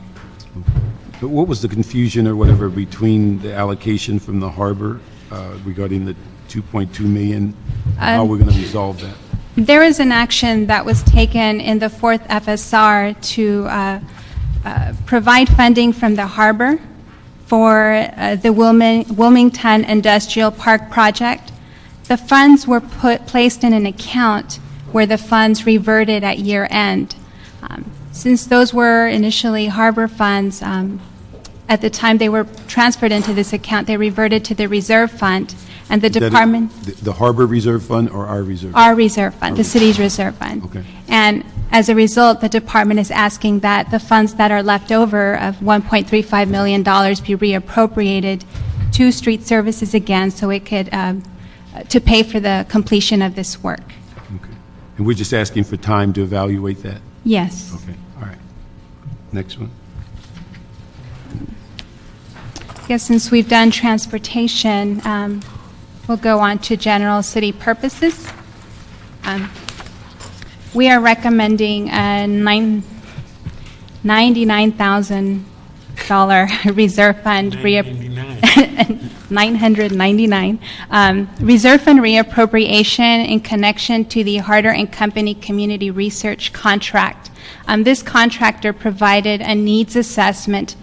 But what was the confusion or whatever between the allocation from the harbor regarding the $2.2 million? How are we going to resolve that? There is an action that was taken in the 4th FSR to provide funding from the harbor for the Wilmington Industrial Park project. The funds were placed in an account where the funds reverted at year end. Since those were initially harbor funds, at the time they were transferred into this account, they reverted to the reserve fund, and the department... The harbor reserve fund or our reserve? Our reserve fund, the city's reserve fund. Okay. And as a result, the department is asking that the funds that are left over of $1.35 million be reappropriated to street services again, so it could, to pay for the completion of this work. Okay. And we're just asking for time to evaluate that? Yes. Okay, all right. Next one. Yes, since we've done transportation, we'll go on to general city purposes. We are recommending a $99,000 reserve fund $999 reserve fund reappropriation in connection to the Harder and Company Community Research Contract. This contractor provided a needs assessment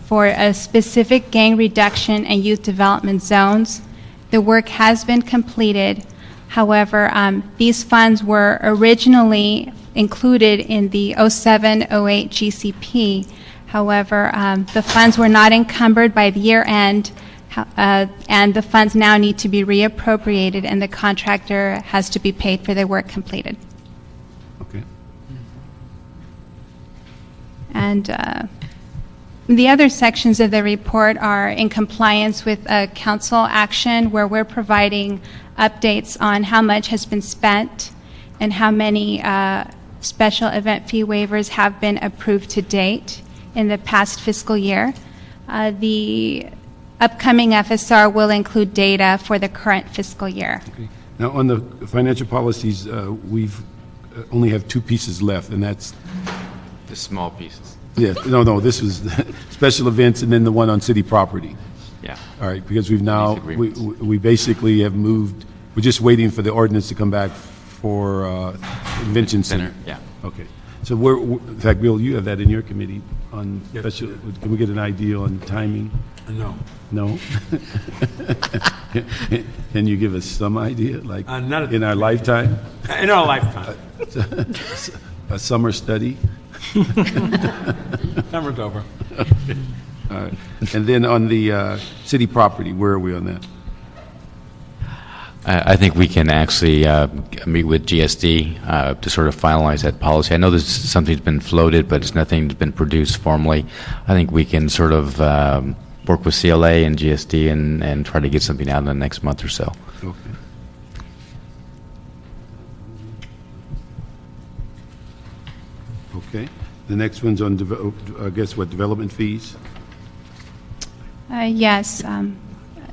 for a specific gang reduction and youth development zones. The work has been completed. However, these funds were originally included in the 07-08 GCP. However, the funds were not encumbered by the year end, and the funds now need to be reappropriated, and the contractor has to be paid for the work completed. Okay. And the other sections of the report are in compliance with council action, where we're providing updates on how much has been spent and how many special event fee waivers have been approved to date in the past fiscal year. The upcoming FSR will include data for the current fiscal year. Okay. Now, on the financial policies, we've only have two pieces left, and that's... The small pieces. Yeah, no, this was special events and then the one on city property. Yeah. All right, because we've now, Lease we basically have moved, we're just waiting for the ordinance to come back for Convention Center. Yeah. Okay. So we're, in fact, Bill, you have that in your committee on special, can we get an idea on timing? No. No? Can you give us some idea, like not in our lifetime? In our lifetime. A summer study? Summer's over. All right. And then on the city property, where are we on that? I think we can actually meet with GSD to sort of finalize that policy. I know there's something's been floated, but it's nothing's been produced formally. I think we can sort of work with CLA and GSD and try to get something out in the next month or so. Okay. Okay. The next one's on, I guess, what, development fees? Yes,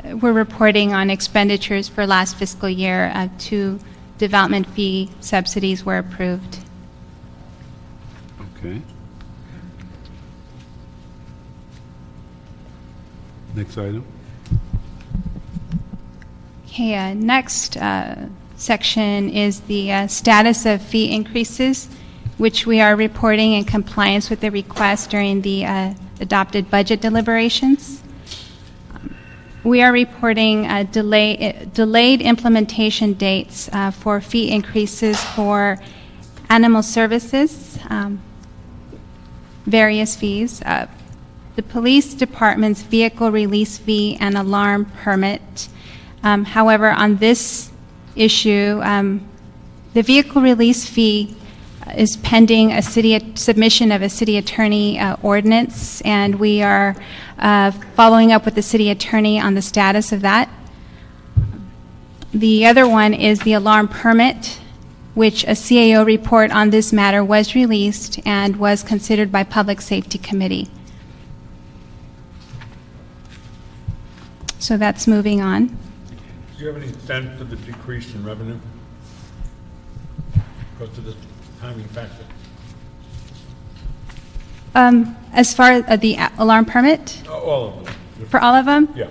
we're reporting on expenditures for last fiscal year. 2 development fee subsidies were approved. Okay. Next item. Okay, next section is the status of fee increases, which we are reporting in compliance with the request during the adopted budget deliberations. We are reporting delayed implementation dates for fee increases for animal services, various fees, the police department's vehicle release fee and alarm permit. However, on this issue, the vehicle release fee is pending a submission of a city attorney ordinance, and we are following up with the city attorney on the status of that. The other one is the alarm permit, which a CAO report on this matter was released and was considered by Public Safety Committee. So that's moving on. Do you have any sense of the decrease in revenue? Because of the timing factor? As far as the alarm permit? All of them. For all of them? Yeah.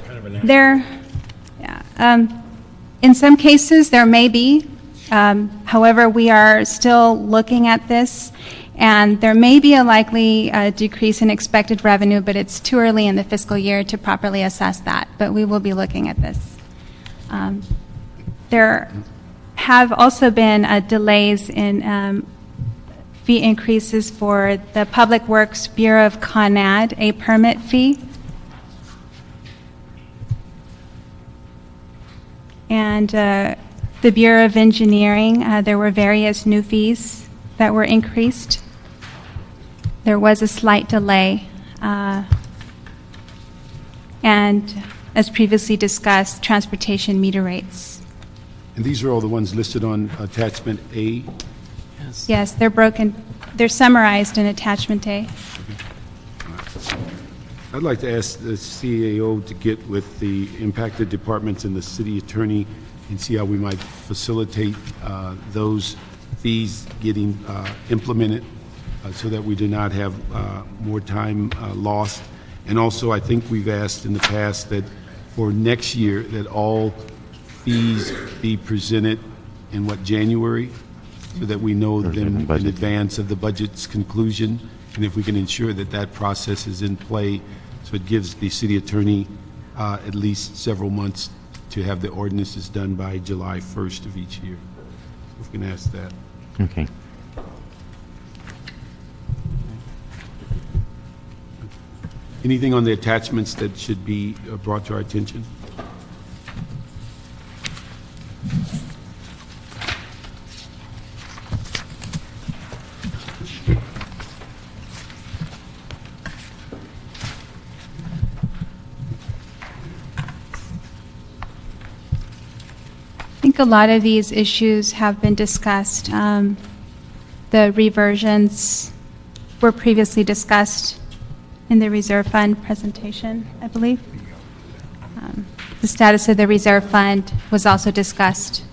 Kind of an in some cases, there may be. However, we are still looking at this, and there may be a likely decrease in expected revenue, but it's too early in the fiscal year to properly assess that. But we will be looking at this. There have also been delays in fee increases for the Public Works Bureau of Con Ed, a permit fee. And the Bureau of Engineering, there were various new fees that were increased. There was a slight delay. And as previously discussed, transportation meter rates. And these are all the ones listed on attachment A? Yes, they're broken. They're summarized in attachment A. I'd like to ask the CAO to get with the impacted departments and the city attorney and see how we might facilitate those fees getting implemented so that we do not have more time lost. And also, I think we've asked in the past that for next year that all fees be presented in January, so that we know them in advance of the budget's conclusion, and if we can ensure that that process is in play, so it gives the city attorney at least several months to have the ordinances done by July 1st of each year. If we can ask that. Okay. Anything on the attachments that should be brought to our attention? I think a lot of these issues have been discussed. The reversions were previously discussed in the reserve fund presentation, I believe. The status of the reserve fund was also discussed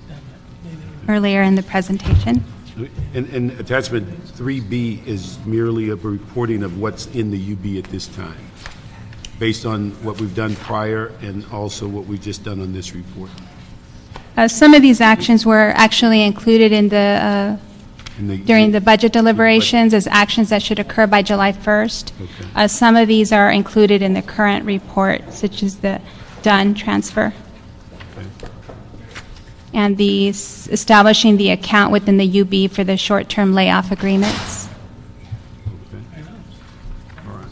earlier in the presentation. And attachment 3B is merely a reporting of what's in the UB at this time, based on what we've done prior and also what we've just done on this report. Some of these actions were actually included in during the budget deliberations as actions that should occur by July 1st. Okay. Some of these are included in the current report, such as the done transfer. Okay. And the establishing the account within the UB for the short-term layoff agreements. Okay. All right.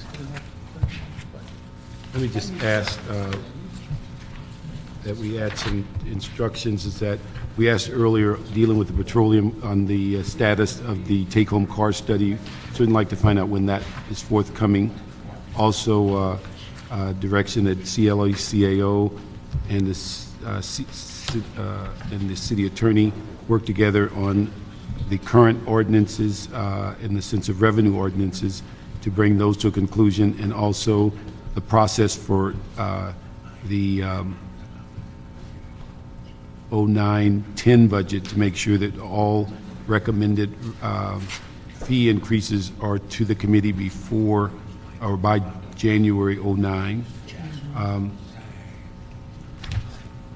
Let me just ask, that we add some instructions is that we asked earlier, dealing with the petroleum, on the status of the take-home car study. Certainly like to find out when that is forthcoming. Also, direction that CLA, CAO, and the city attorney work together on the current ordinances, in the sense of revenue ordinances, to bring those to a conclusion, and also the process for the 09-10 budget to make sure that all recommended fee increases are to the committee before or by January 09.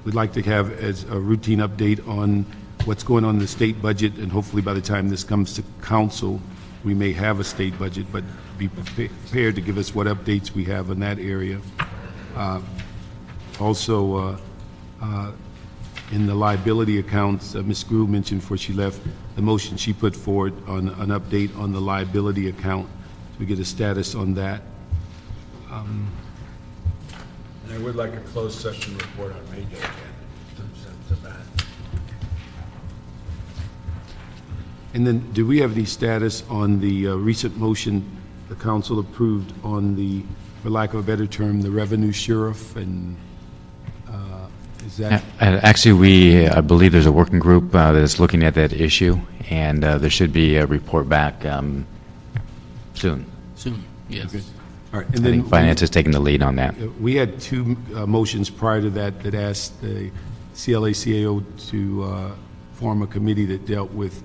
We'd like to have as a routine update on what's going on in the state budget, and hopefully by the time this comes to council, we may have a state budget, but be prepared to give us what updates we have in that area. Also, in the liability accounts, Ms. Grew mentioned before she left the motion she put forward on an update on the liability account. So we get a status on that. And I would like a closed session report on May Day, in some sense of that. And then, do we have any status on the recent motion the council approved on the, for lack of a better term, the revenue sheriff, and is that? Actually, I believe there's a working group that is looking at that issue, and there should be a report back soon. Soon, yes. Okay. All right, and I then think Finance is taking the lead on that. we had two motions prior to that that asked the CLA CAO to form a committee that dealt with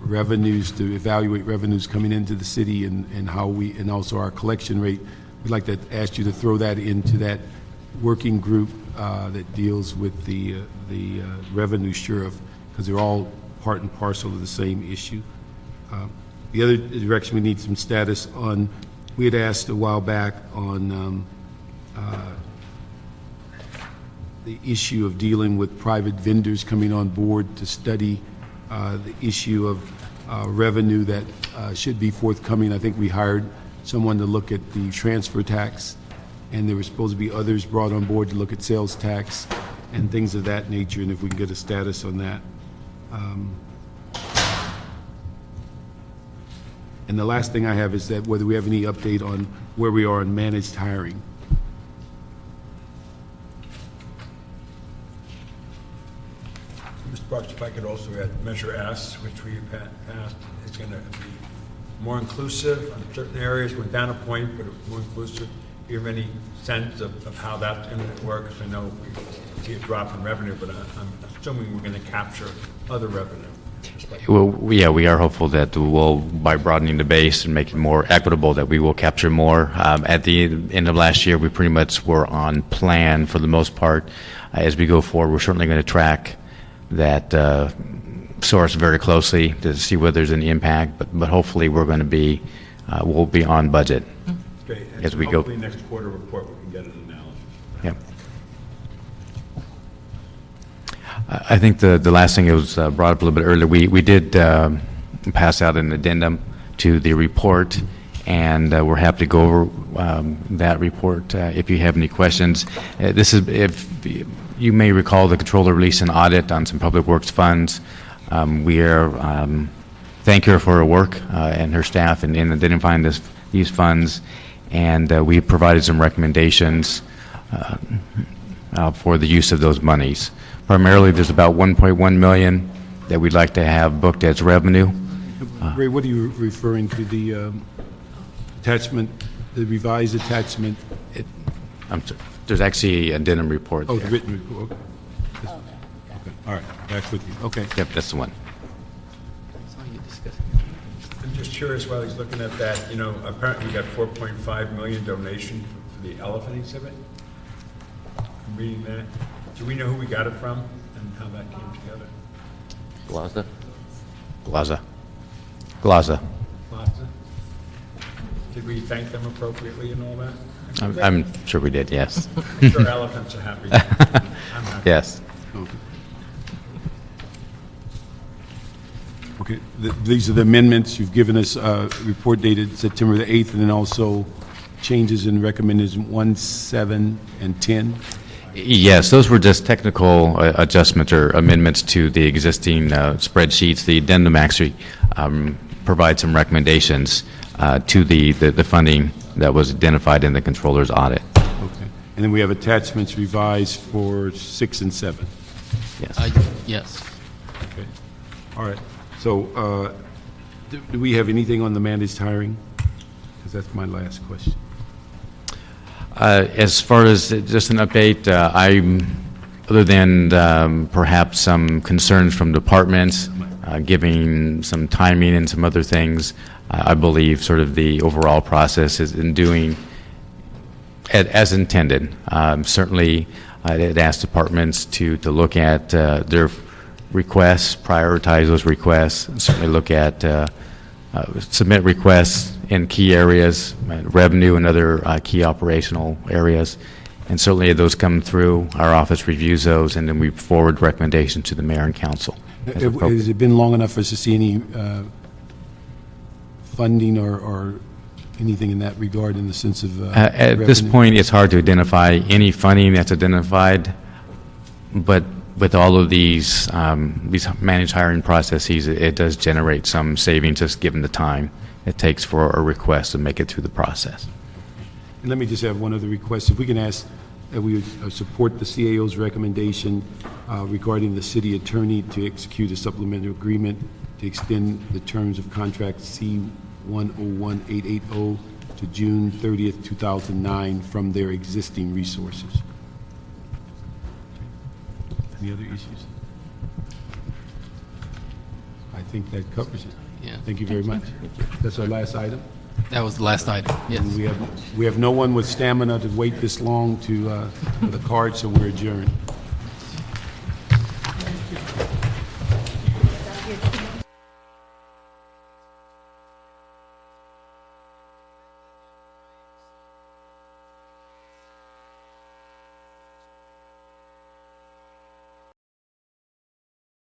revenues, to evaluate revenues coming into the city, and how we, and also our collection rate. We'd like to ask you to throw that into that working group that deals with the revenue sheriff, because they're all part and parcel of the same issue. The other direction we need some status on, we had asked a while back on the issue of dealing with private vendors coming on board to study the issue of revenue that should be forthcoming. I think we hired someone to look at the transfer tax, and there were supposed to be others brought on board to look at sales tax and things of that nature, and if we can get a status on that. And the last thing I have is that whether we have any update on where we are in managed hiring. Mr. Parks, if I could also add Measure S, which we passed, is going to be more inclusive on certain areas. Went down a point, but more inclusive. Do you have any sense of how that's going to work? Because I know we see a drop in revenue, but I'm assuming we're going to capture other revenue. Well, yeah, we are hopeful that we'll, by broadening the base and making it more equitable, that we will capture more. At the end of last year, we pretty much were on plan for the most part. As we go forward, we're certainly going to track that source very closely to see whether there's any impact, but hopefully we're going to be, we'll be on budget. Okay, and as so we go. hopefully next quarter report we can get an analysis. Yeah. I think the last thing that was brought up a little bit earlier, we did pass out an addendum to the report, and we're happy to go over that report if you have any questions. This is, if you may recall, the controller released an audit on some public works funds. We are thank her for her work and her staff in identifying these funds, and we provided some recommendations for the use of those monies. Primarily, there's about 1.1 million that we'd like to have booked as revenue. Ray, what are you referring to, the attachment, the revised attachment? I'm sorry, there's actually an addendum report Oh, there. the written report, okay. Okay, all right, back with you, okay. Yep, that's the one. I'm just curious, while he's looking at that, you know, apparently we got 4.5 million donation for the elephant exhibit. I'm reading that. Do we know who we got it from and how that came together? Glaza? Glaza. Plaza? Did we thank them appropriately and all that? I'm sure we did, yes. I'm sure elephants are happy. I'm happy. Yes. Okay, these are the amendments. You've given us a report dated September the 8th, and then also changes in recommendations 1, 7, and 10. Yes, those were just technical adjustments or amendments to the existing spreadsheets. The addendum actually provides some recommendations to the funding that was identified in the controller's audit. Okay. And then we have attachments revised for 6 and 7. Yes. Yes. Okay. All right. So do we have anything on the managed hiring? Because that's my last question. As far as just an update, other than perhaps some concerns from departments, giving some timing and some other things, I believe sort of the overall process is in doing as intended. Certainly, I'd ask departments to look at their requests, prioritize those requests, and certainly look at submit requests in key areas, revenue and other key operational areas. And certainly those come through, our office reviews those, and then we forward recommendations to the mayor and council. Has it been long enough for us to see any funding or anything in that regard in the sense of at this revenue? point, it's hard to identify any funding that's identified, but with all of these managed hiring processes, it does generate some savings just given the time it takes for a request to make it through the process. And let me just have one other request. If we can ask that we would support the CAO's recommendation regarding the city attorney to execute a supplemental agreement to extend the terms of contract C101880 to June 30th, 2009 from their existing resources. Any other issues? I think that covers it. Yeah. Thank you very much. That's our last item. That was the last item, yes. And we have no one with stamina to wait this long for the card, so we're adjourned.